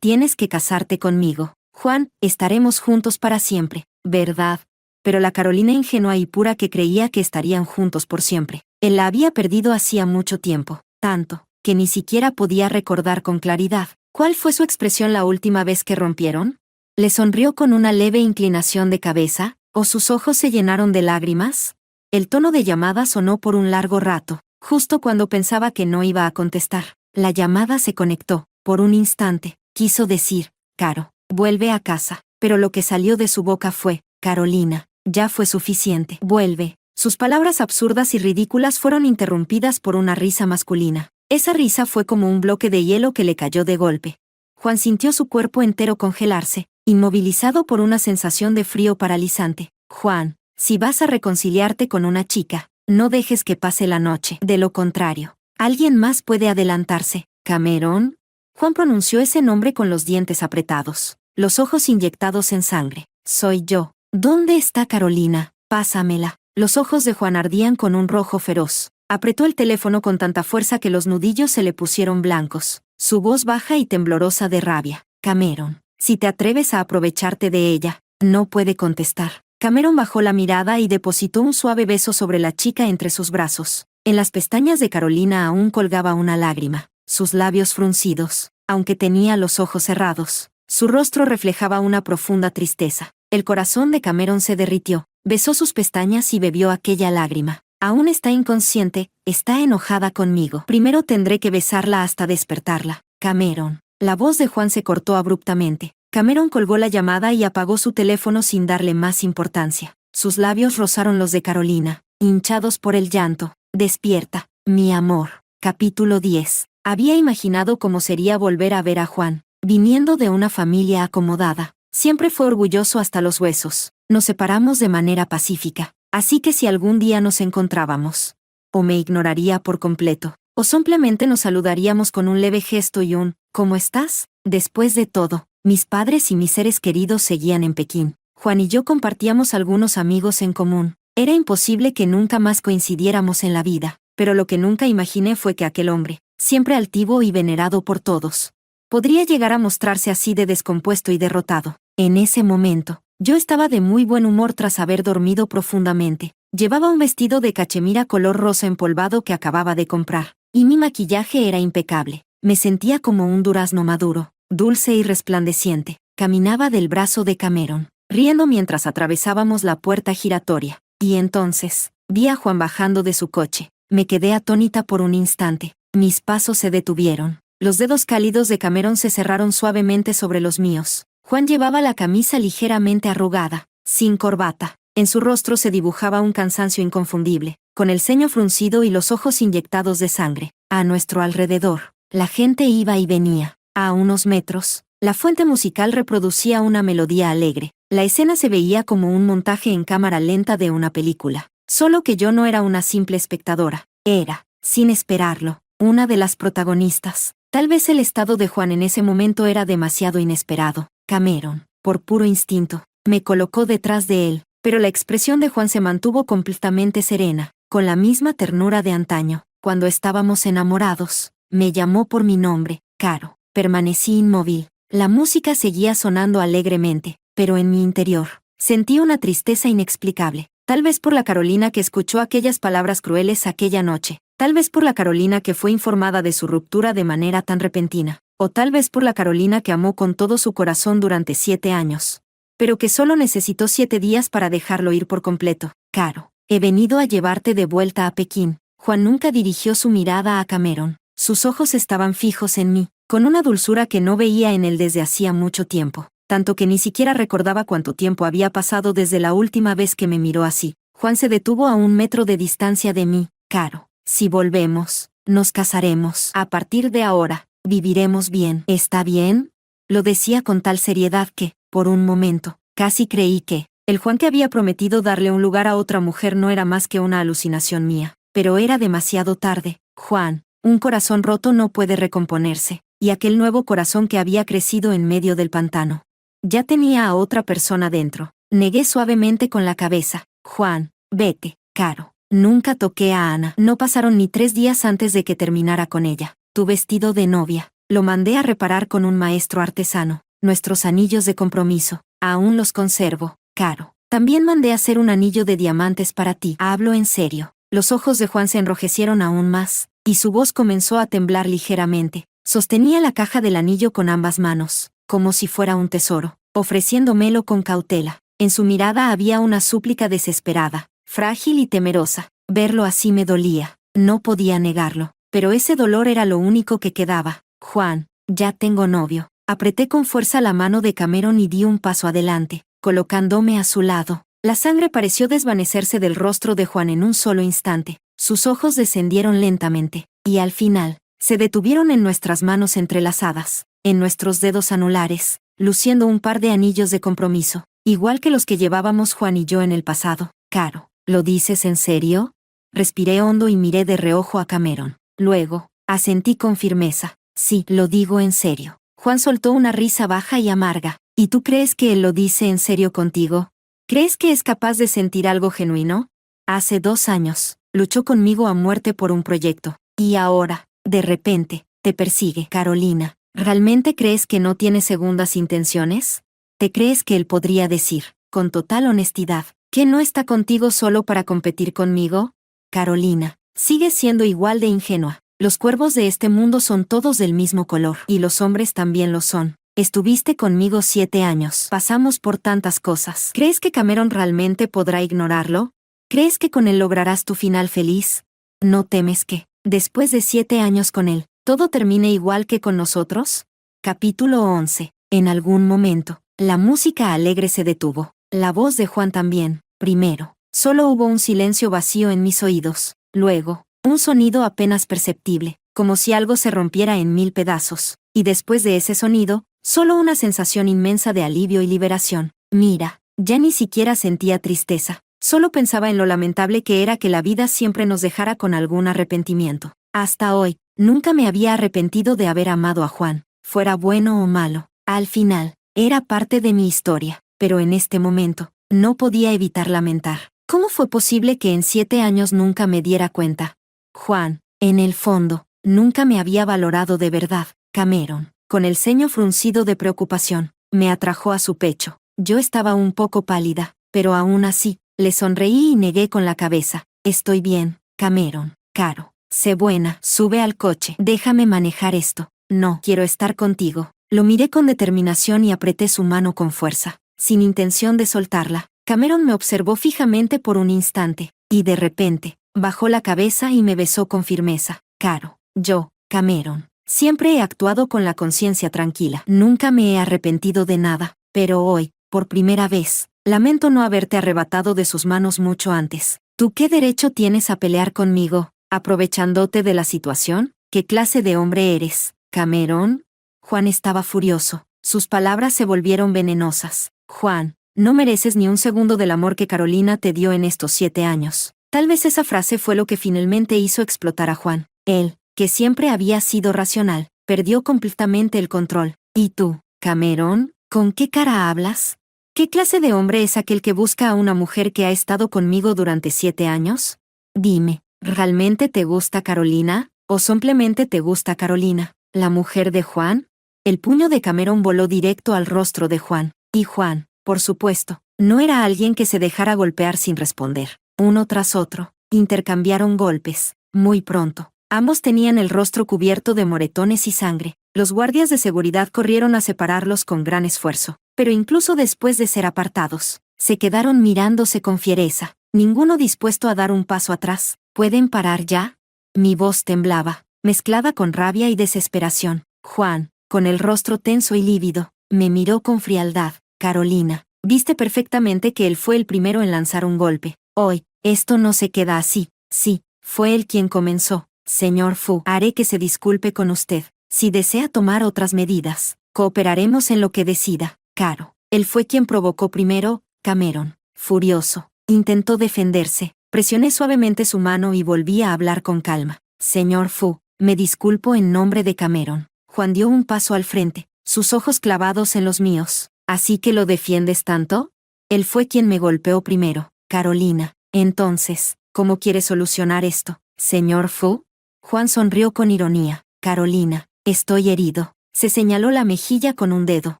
Tienes que casarte conmigo. Juan, estaremos juntos para siempre, ¿verdad? Pero la Carolina ingenua y pura que creía que estarían juntos por siempre, él la había perdido hacía mucho tiempo, tanto, que ni siquiera podía recordar con claridad. ¿Cuál fue su expresión la última vez que rompieron? ¿Le sonrió con una leve inclinación de cabeza, o sus ojos se llenaron de lágrimas? El tono de llamada sonó por un largo rato, justo cuando pensaba que no iba a contestar. La llamada se conectó. Por un instante, quiso decir, Caro, vuelve a casa. Pero lo que salió de su boca fue, Carolina, ya fue suficiente. Vuelve. Sus palabras absurdas y ridículas fueron interrumpidas por una risa masculina. Esa risa fue como un bloque de hielo que le cayó de golpe. Juan sintió su cuerpo entero congelarse, inmovilizado por una sensación de frío paralizante. Juan, si vas a reconciliarte con una chica, no dejes que pase la noche. De lo contrario, alguien más puede adelantarse. ¿Cameron? Juan pronunció ese nombre con los dientes apretados, los ojos inyectados en sangre. Soy yo. ¿Dónde está Carolina? Pásamela. Los ojos de Juan ardían con un rojo feroz. Apretó el teléfono con tanta fuerza que los nudillos se le pusieron blancos. Su voz baja y temblorosa de rabia. Cameron, si te atreves a aprovecharte de ella, no puede contestar. Cameron bajó la mirada y depositó un suave beso sobre la chica entre sus brazos. En las pestañas de Carolina aún colgaba una lágrima. Sus labios fruncidos, aunque tenía los ojos cerrados. Su rostro reflejaba una profunda tristeza. El corazón de Cameron se derritió. Besó sus pestañas y bebió aquella lágrima. Aún está inconsciente, está enojada conmigo. Primero tendré que besarla hasta despertarla. Cameron. La voz de Juan se cortó abruptamente. Cameron colgó la llamada y apagó su teléfono sin darle más importancia. Sus labios rozaron los de Carolina, hinchados por el llanto. Despierta, mi amor. Capítulo 10. Había imaginado cómo sería volver a ver a Juan, viniendo de una familia acomodada. Siempre fue orgulloso hasta los huesos. Nos separamos de manera pacífica. Así que si algún día nos encontrábamos, o me ignoraría por completo, o simplemente nos saludaríamos con un leve gesto y un ¿cómo estás? Después de todo, mis padres y mis seres queridos seguían en Pekín. Juan y yo compartíamos algunos amigos en común. Era imposible que nunca más coincidiéramos en la vida, pero lo que nunca imaginé fue que aquel hombre, siempre altivo y venerado por todos, podría llegar a mostrarse así de descompuesto y derrotado. En ese momento, yo estaba de muy buen humor tras haber dormido profundamente. Llevaba un vestido de cachemira color rosa empolvado que acababa de comprar, y mi maquillaje era impecable. Me sentía como un durazno maduro, dulce y resplandeciente. Caminaba del brazo de Cameron, riendo mientras atravesábamos la puerta giratoria. Y entonces, vi a Juan bajando de su coche. Me quedé atónita por un instante. Mis pasos se detuvieron. Los dedos cálidos de Cameron se cerraron suavemente sobre los míos. Juan llevaba la camisa ligeramente arrugada, sin corbata. En su rostro se dibujaba un cansancio inconfundible, con el ceño fruncido y los ojos inyectados de sangre. A nuestro alrededor, la gente iba y venía. A unos metros, la fuente musical reproducía una melodía alegre. La escena se veía como un montaje en cámara lenta de una película. Solo que yo no era una simple espectadora. Era, sin esperarlo, una de las protagonistas. Tal vez el estado de Juan en ese momento era demasiado inesperado. Cameron, por puro instinto, me colocó detrás de él, pero la expresión de Juan se mantuvo completamente serena, con la misma ternura de antaño. Cuando estábamos enamorados, me llamó por mi nombre, Caro. Permanecí inmóvil. La música seguía sonando alegremente, pero en mi interior, sentí una tristeza inexplicable. Tal vez por la Carolina que escuchó aquellas palabras crueles aquella noche. Tal vez por la Carolina que fue informada de su ruptura de manera tan repentina. O tal vez por la Carolina que amó con todo su corazón durante 7 años. Pero que solo necesitó 7 días para dejarlo ir por completo. Caro, he venido a llevarte de vuelta a Pekín. Juan nunca dirigió su mirada a Cameron. Sus ojos estaban fijos en mí, con una dulzura que no veía en él desde hacía mucho tiempo. Tanto que ni siquiera recordaba cuánto tiempo había pasado desde la última vez que me miró así. Juan se detuvo a 1 metro de distancia de mí. Caro, si volvemos, nos casaremos. A partir de ahora, viviremos bien. ¿Está bien? Lo decía con tal seriedad que, por un momento, casi creí que el Juan que había prometido darle un lugar a otra mujer no era más que una alucinación mía. Pero era demasiado tarde. Juan, un corazón roto no puede recomponerse, y aquel nuevo corazón que había crecido en medio del pantano. Ya tenía a otra persona dentro. Negué suavemente con la cabeza. Juan, vete, Caro. Nunca toqué a Ana. No pasaron ni 3 días antes de que terminara con ella. Tu vestido de novia. Lo mandé a reparar con un maestro artesano. Nuestros anillos de compromiso. Aún los conservo, Caro. También mandé a hacer un anillo de diamantes para ti. Hablo en serio. Los ojos de Juan se enrojecieron aún más, y su voz comenzó a temblar ligeramente. Sostenía la caja del anillo con ambas manos, como si fuera un tesoro, ofreciéndomelo con cautela. En su mirada había una súplica desesperada. frágil y temerosa. Verlo así me dolía. No podía negarlo. Pero ese dolor era lo único que quedaba. Juan, ya tengo novio. Apreté con fuerza la mano de Cameron y di un paso adelante, colocándome a su lado. La sangre pareció desvanecerse del rostro de Juan en un solo instante. Sus ojos descendieron lentamente, y al final, se detuvieron en nuestras manos entrelazadas, en nuestros dedos anulares, luciendo un par de anillos de compromiso, igual que los que llevábamos Juan y yo en el pasado. Caro, ¿lo dices en serio? Respiré hondo y miré de reojo a Cameron. Luego, asentí con firmeza. Sí, lo digo en serio. Juan soltó una risa baja y amarga. ¿Y tú crees que él lo dice en serio contigo? ¿Crees que es capaz de sentir algo genuino? Hace 2 años, luchó conmigo a muerte por un proyecto. Y ahora, de repente, te persigue. Carolina, ¿realmente crees que no tiene segundas intenciones? ¿Te crees que él podría decir, con total honestidad, que no está contigo solo para competir conmigo? Carolina, sigues siendo igual de ingenua. Los cuervos de este mundo son todos del mismo color, y los hombres también lo son. Estuviste conmigo 7 años. Pasamos por tantas cosas. ¿Crees que Cameron realmente podrá ignorarlo? ¿Crees que con él lograrás tu final feliz? ¿No temes que, después de 7 años con él, todo termine igual que con nosotros? Capítulo 11. En algún momento, la música alegre se detuvo. La voz de Juan también. Primero, solo hubo un silencio vacío en mis oídos. Luego, un sonido apenas perceptible, como si algo se rompiera en 1000 pedazos. Y después de ese sonido, solo una sensación inmensa de alivio y liberación. Mira, ya ni siquiera sentía tristeza. Solo pensaba en lo lamentable que era que la vida siempre nos dejara con algún arrepentimiento. Hasta hoy, nunca me había arrepentido de haber amado a Juan, fuera bueno o malo. Al final, era parte de mi historia, pero en este momento, no podía evitar lamentar. ¿Cómo fue posible que en 7 años nunca me diera cuenta? Juan, en el fondo, nunca me había valorado de verdad. Cameron, con el ceño fruncido de preocupación, me atrajo a su pecho. Yo estaba un poco pálida, pero aún así, le sonreí y negué con la cabeza. Estoy bien, Cameron. Caro, sé buena, sube al coche. Déjame manejar esto. No, quiero estar contigo. Lo miré con determinación y apreté su mano con fuerza, sin intención de soltarla. Cameron me observó fijamente por un instante, y de repente, bajó la cabeza y me besó con firmeza. Caro, yo, Cameron, siempre he actuado con la conciencia tranquila. Nunca me he arrepentido de nada, pero hoy, por primera vez, lamento no haberte arrebatado de sus manos mucho antes. ¿Tú qué derecho tienes a pelear conmigo, aprovechándote de la situación? ¿Qué clase de hombre eres, Cameron? Juan estaba furioso. Sus palabras se volvieron venenosas. Juan, no mereces ni un segundo del amor que Carolina te dio en estos 7 años. Tal vez esa frase fue lo que finalmente hizo explotar a Juan. Él, que siempre había sido racional, perdió completamente el control. ¿Y tú, Cameron, con qué cara hablas? ¿Qué clase de hombre es aquel que busca a una mujer que ha estado conmigo durante 7 años? Dime, ¿realmente te gusta Carolina? ¿O simplemente te gusta Carolina, la mujer de Juan? El puño de Cameron voló directo al rostro de Juan. Y Juan, por supuesto, no era alguien que se dejara golpear sin responder. Uno tras otro, intercambiaron golpes. Muy pronto, ambos tenían el rostro cubierto de moretones y sangre. Los guardias de seguridad corrieron a separarlos con gran esfuerzo, pero incluso después de ser apartados, se quedaron mirándose con fiereza, ninguno dispuesto a dar un paso atrás. ¿Pueden parar ya? Mi voz temblaba, mezclada con rabia y desesperación. Juan, con el rostro tenso y lívido, me miró con frialdad. Carolina, viste perfectamente que él fue el primero en lanzar un golpe. Hoy, esto no se queda así. Sí, fue él quien comenzó. Señor Fu, haré que se disculpe con usted. Si desea tomar otras medidas, cooperaremos en lo que decida. Caro, él fue quien provocó primero. Cameron, furioso, intentó defenderse. Presioné suavemente su mano y volví a hablar con calma. Señor Fu, me disculpo en nombre de Cameron. Juan dio un paso al frente, sus ojos clavados en los míos. ¿Así que lo defiendes tanto? Él fue quien me golpeó primero. Carolina, entonces, ¿cómo quiere solucionar esto, señor Fu? Juan sonrió con ironía. Carolina, estoy herido. Se señaló la mejilla con un dedo.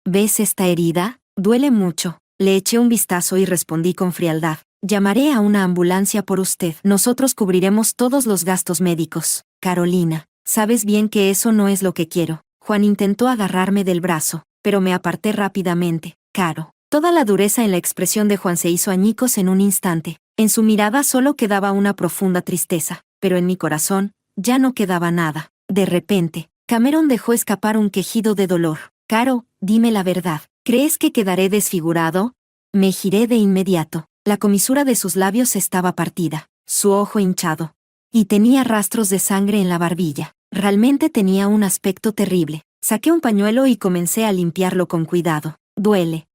¿Ves esta herida? Duele mucho. Le eché un vistazo y respondí con frialdad. Llamaré a una ambulancia por usted. Nosotros cubriremos todos los gastos médicos. Carolina, sabes bien que eso no es lo que quiero. Juan intentó agarrarme del brazo, pero me aparté rápidamente. Caro. Toda la dureza en la expresión de Juan se hizo añicos en un instante. En su mirada solo quedaba una profunda tristeza, pero en mi corazón ya no quedaba nada. De repente, Cameron dejó escapar un quejido de dolor. Caro, dime la verdad. ¿Crees que quedaré desfigurado? Me giré de inmediato. La comisura de sus labios estaba partida, su ojo hinchado. Y tenía rastros de sangre en la barbilla. Realmente tenía un aspecto terrible. Saqué un pañuelo y comencé a limpiarlo con cuidado. Duele.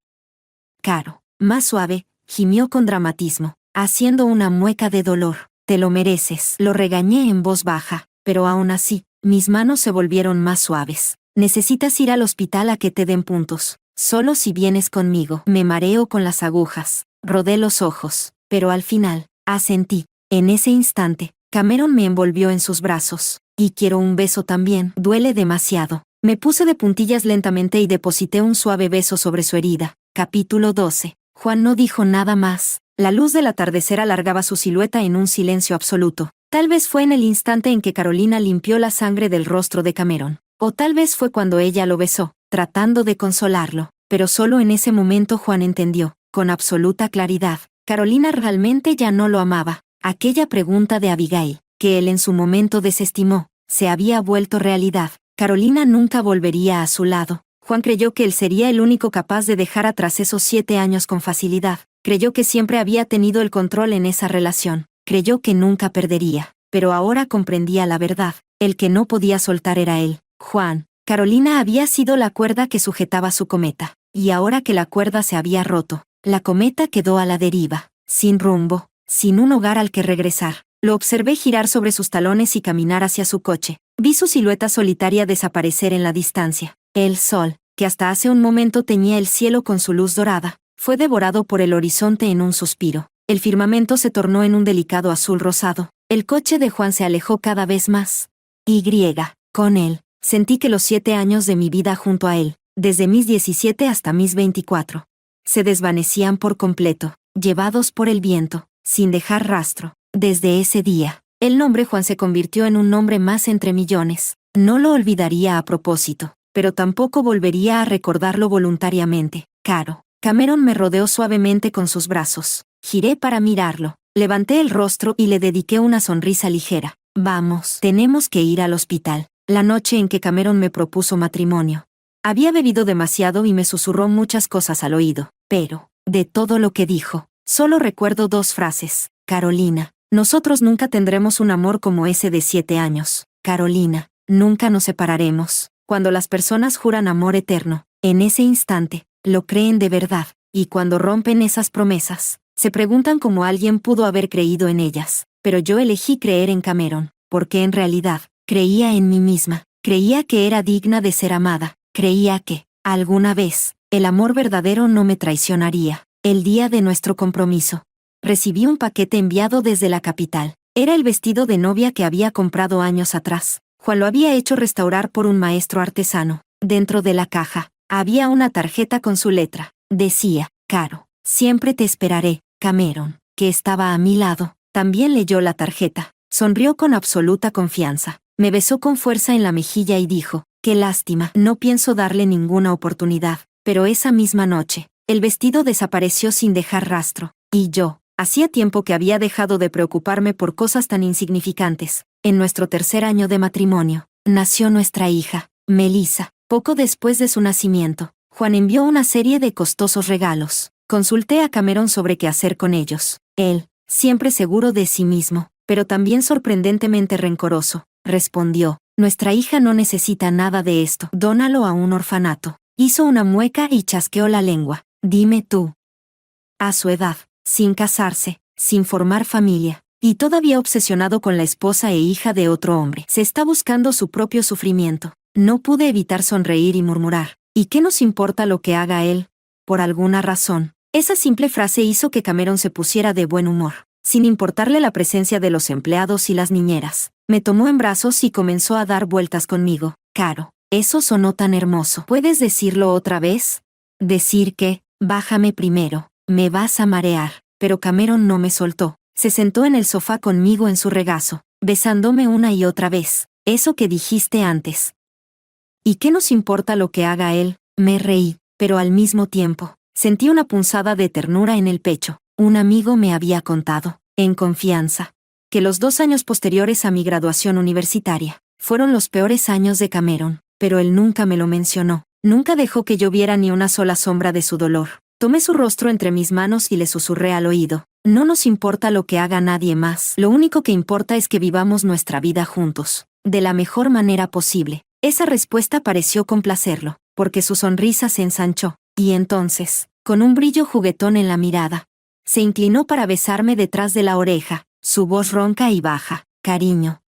Caro. Más suave, gimió con dramatismo, haciendo una mueca de dolor. Te lo mereces. Lo regañé en voz baja, pero aún así, mis manos se volvieron más suaves. Necesitas ir al hospital a que te den puntos. Solo si vienes conmigo. Me mareo con las agujas. Rodé los ojos, pero al final, asentí. En ese instante, Cameron me envolvió en sus brazos. Y quiero un beso también. Duele demasiado. Me puse de puntillas lentamente y deposité un suave beso sobre su herida. Capítulo 12. Juan no dijo nada más. La luz del atardecer alargaba su silueta en un silencio absoluto. Tal vez fue en el instante en que Carolina limpió la sangre del rostro de Cameron. O tal vez fue cuando ella lo besó, tratando de consolarlo. Pero solo en ese momento Juan entendió, con absoluta claridad. Carolina realmente ya no lo amaba. Aquella pregunta de Abigail, que él en su momento desestimó, se había vuelto realidad. Carolina nunca volvería a su lado. Juan creyó que él sería el único capaz de dejar atrás esos 7 años con facilidad. Creyó que siempre había tenido el control en esa relación. Creyó que nunca perdería. Pero ahora comprendía la verdad. El que no podía soltar era él. Juan. Carolina había sido la cuerda que sujetaba su cometa. Y ahora que la cuerda se había roto, la cometa quedó a la deriva, sin rumbo, sin un hogar al que regresar. Lo observé girar sobre sus talones y caminar hacia su coche. Vi su silueta solitaria desaparecer en la distancia. El sol, que hasta hace un momento teñía el cielo con su luz dorada, fue devorado por el horizonte en un suspiro. El firmamento se tornó en un delicado azul rosado. El coche de Juan se alejó cada vez más. Con él, sentí que los 7 años de mi vida junto a él, desde mis 17 hasta mis 24, se desvanecían por completo, llevados por el viento, sin dejar rastro. Desde ese día, el nombre Juan se convirtió en un nombre más entre millones. No lo olvidaría a propósito, pero tampoco volvería a recordarlo voluntariamente. Caro. Cameron me rodeó suavemente con sus brazos. Giré para mirarlo. Levanté el rostro y le dediqué una sonrisa ligera. Vamos, tenemos que ir al hospital. La noche en que Cameron me propuso matrimonio. Había bebido demasiado y me susurró muchas cosas al oído. Pero, de todo lo que dijo, solo recuerdo 2 frases. Carolina. Nosotros nunca tendremos un amor como ese de 7 años. Carolina. Nunca nos separaremos. Cuando las personas juran amor eterno, en ese instante, lo creen de verdad, y cuando rompen esas promesas, se preguntan cómo alguien pudo haber creído en ellas. Pero yo elegí creer en Cameron, porque en realidad, creía en mí misma, creía que era digna de ser amada, creía que, alguna vez, el amor verdadero no me traicionaría. El día de nuestro compromiso, recibí un paquete enviado desde la capital. Era el vestido de novia que había comprado años atrás. Juan lo había hecho restaurar por un maestro artesano. Dentro de la caja, había una tarjeta con su letra. Decía, Caro, siempre te esperaré. Cameron, que estaba a mi lado, también leyó la tarjeta. Sonrió con absoluta confianza. Me besó con fuerza en la mejilla y dijo, qué lástima, no pienso darle ninguna oportunidad. Pero esa misma noche, el vestido desapareció sin dejar rastro. Y yo, hacía tiempo que había dejado de preocuparme por cosas tan insignificantes. En nuestro 3er año de matrimonio, nació nuestra hija, Melissa. Poco después de su nacimiento, Juan envió una serie de costosos regalos. Consulté a Cameron sobre qué hacer con ellos. Él, siempre seguro de sí mismo, pero también sorprendentemente rencoroso, respondió, nuestra hija no necesita nada de esto. Dónalo a un orfanato. Hizo una mueca y chasqueó la lengua. Dime tú. A su edad, sin casarse, sin formar familia, y todavía obsesionado con la esposa e hija de otro hombre, se está buscando su propio sufrimiento. No pude evitar sonreír y murmurar, ¿y qué nos importa lo que haga él? Por alguna razón, esa simple frase hizo que Cameron se pusiera de buen humor, sin importarle la presencia de los empleados y las niñeras. Me tomó en brazos y comenzó a dar vueltas conmigo. Caro, eso sonó tan hermoso. ¿Puedes decirlo otra vez? Decir que, bájame primero, me vas a marear. Pero Cameron no me soltó. Se sentó en el sofá conmigo en su regazo, besándome una y otra vez. Eso que dijiste antes. ¿Y qué nos importa lo que haga él? Me reí, pero al mismo tiempo, sentí una punzada de ternura en el pecho. Un amigo me había contado, en confianza, que los 2 años posteriores a mi graduación universitaria fueron los peores años de Cameron, pero él nunca me lo mencionó. Nunca dejó que yo viera ni una sola sombra de su dolor. Tomé su rostro entre mis manos y le susurré al oído: no nos importa lo que haga nadie más. Lo único que importa es que vivamos nuestra vida juntos, de la mejor manera posible. Esa respuesta pareció complacerlo, porque su sonrisa se ensanchó, y entonces, con un brillo juguetón en la mirada, se inclinó para besarme detrás de la oreja, su voz ronca y baja: cariño.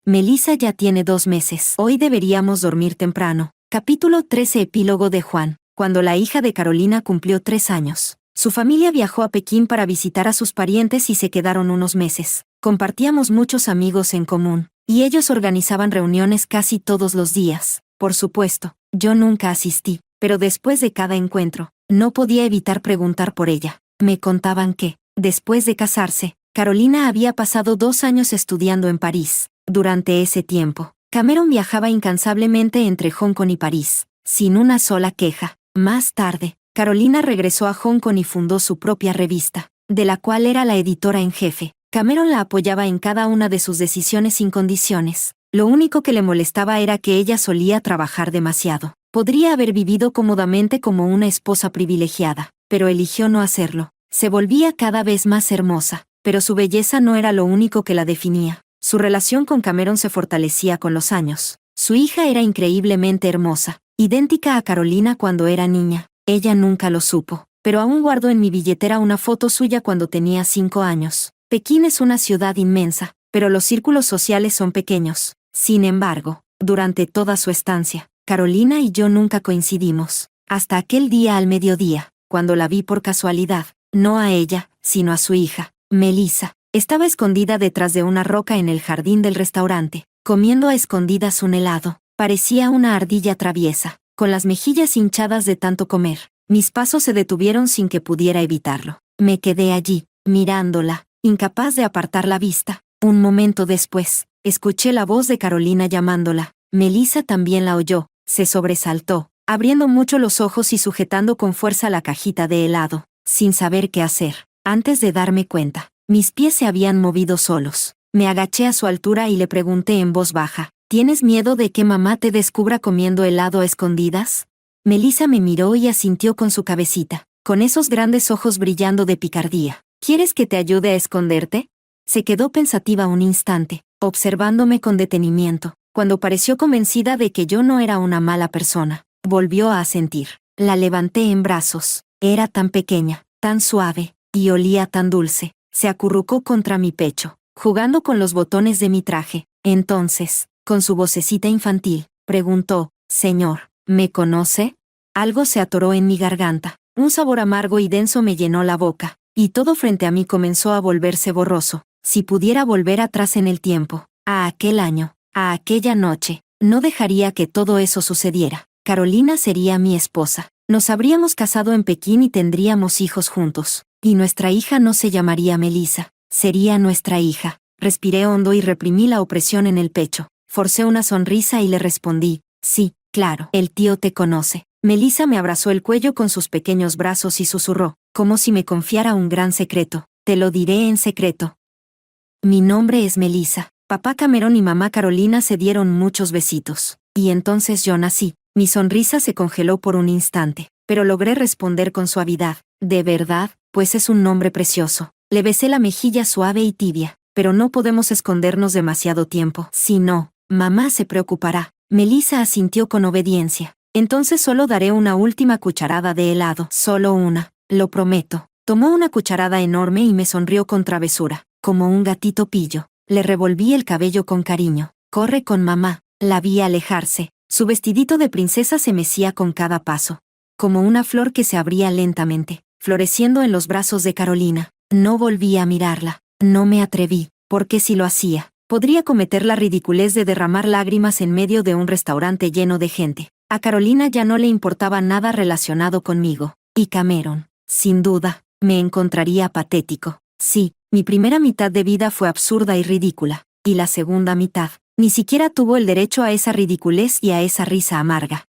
Melissa ya tiene 2 meses. Hoy deberíamos dormir temprano. Capítulo 13. Epílogo de Juan. Cuando la hija de Carolina cumplió 3 años, su familia viajó a Pekín para visitar a sus parientes y se quedaron unos meses. Compartíamos muchos amigos en común, y ellos organizaban reuniones casi todos los días. Por supuesto, yo nunca asistí, pero después de cada encuentro, no podía evitar preguntar por ella. Me contaban que, después de casarse, Carolina había pasado 2 años estudiando en París. Durante ese tiempo, Cameron viajaba incansablemente entre Hong Kong y París, sin una sola queja. Más tarde, Carolina regresó a Hong Kong y fundó su propia revista, de la cual era la editora en jefe. Cameron la apoyaba en cada una de sus decisiones sin condiciones. Lo único que le molestaba era que ella solía trabajar demasiado. Podría haber vivido cómodamente como una esposa privilegiada, pero eligió no hacerlo. Se volvía cada vez más hermosa, pero su belleza no era lo único que la definía. Su relación con Cameron se fortalecía con los años. Su hija era increíblemente hermosa, idéntica a Carolina cuando era niña. Ella nunca lo supo, pero aún guardo en mi billetera una foto suya cuando tenía 5 años. Pekín es una ciudad inmensa, pero los círculos sociales son pequeños. Sin embargo, durante toda su estancia, Carolina y yo nunca coincidimos. Hasta aquel día al mediodía, cuando la vi por casualidad, no a ella, sino a su hija, Melissa. Estaba escondida detrás de una roca en el jardín del restaurante, comiendo a escondidas un helado. Parecía una ardilla traviesa, con las mejillas hinchadas de tanto comer. Mis pasos se detuvieron sin que pudiera evitarlo. Me quedé allí, mirándola, incapaz de apartar la vista. Un momento después, escuché la voz de Carolina llamándola. Melissa también la oyó, se sobresaltó, abriendo mucho los ojos y sujetando con fuerza la cajita de helado, sin saber qué hacer. Antes de darme cuenta, mis pies se habían movido solos. Me agaché a su altura y le pregunté en voz baja: ¿tienes miedo de que mamá te descubra comiendo helado a escondidas? Melissa me miró y asintió con su cabecita, con esos grandes ojos brillando de picardía. ¿Quieres que te ayude a esconderte? Se quedó pensativa un instante, observándome con detenimiento. Cuando pareció convencida de que yo no era una mala persona, volvió a asentir. La levanté en brazos. Era tan pequeña, tan suave, y olía tan dulce. Se acurrucó contra mi pecho, jugando con los botones de mi traje. Entonces, con su vocecita infantil, preguntó: «Señor, ¿me conoce?». Algo se atoró en mi garganta. Un sabor amargo y denso me llenó la boca, y todo frente a mí comenzó a volverse borroso. Si pudiera volver atrás en el tiempo, a aquel año, a aquella noche, no dejaría que todo eso sucediera. Carolina sería mi esposa. Nos habríamos casado en Pekín y tendríamos hijos juntos. Y nuestra hija no se llamaría Melissa, sería nuestra hija. Respiré hondo y reprimí la opresión en el pecho. Forcé una sonrisa y le respondí: «Sí, claro, el tío te conoce». Melissa me abrazó el cuello con sus pequeños brazos y susurró, como si me confiara un gran secreto: «Te lo diré en secreto. Mi nombre es Melissa». Papá Cameron y mamá Carolina se dieron muchos besitos. Y entonces yo nací. Mi sonrisa se congeló por un instante, pero logré responder con suavidad: «¿De verdad? Pues es un nombre precioso». Le besé la mejilla suave y tibia. «Pero no podemos escondernos demasiado tiempo. Si no, mamá se preocupará». Melissa asintió con obediencia. «Entonces solo daré una última cucharada de helado». «Solo una, lo prometo». Tomó una cucharada enorme y me sonrió con travesura, como un gatito pillo. Le revolví el cabello con cariño. «Corre con mamá». La vi alejarse. Su vestidito de princesa se mecía con cada paso, como una flor que se abría lentamente, floreciendo en los brazos de Carolina. No volví a mirarla. No me atreví, porque si lo hacía, podría cometer la ridiculez de derramar lágrimas en medio de un restaurante lleno de gente. A Carolina ya no le importaba nada relacionado conmigo. Y Cameron, sin duda, me encontraría patético. Sí, mi primera mitad de vida fue absurda y ridícula. Y la segunda mitad, ni siquiera tuvo el derecho a esa ridiculez y a esa risa amarga.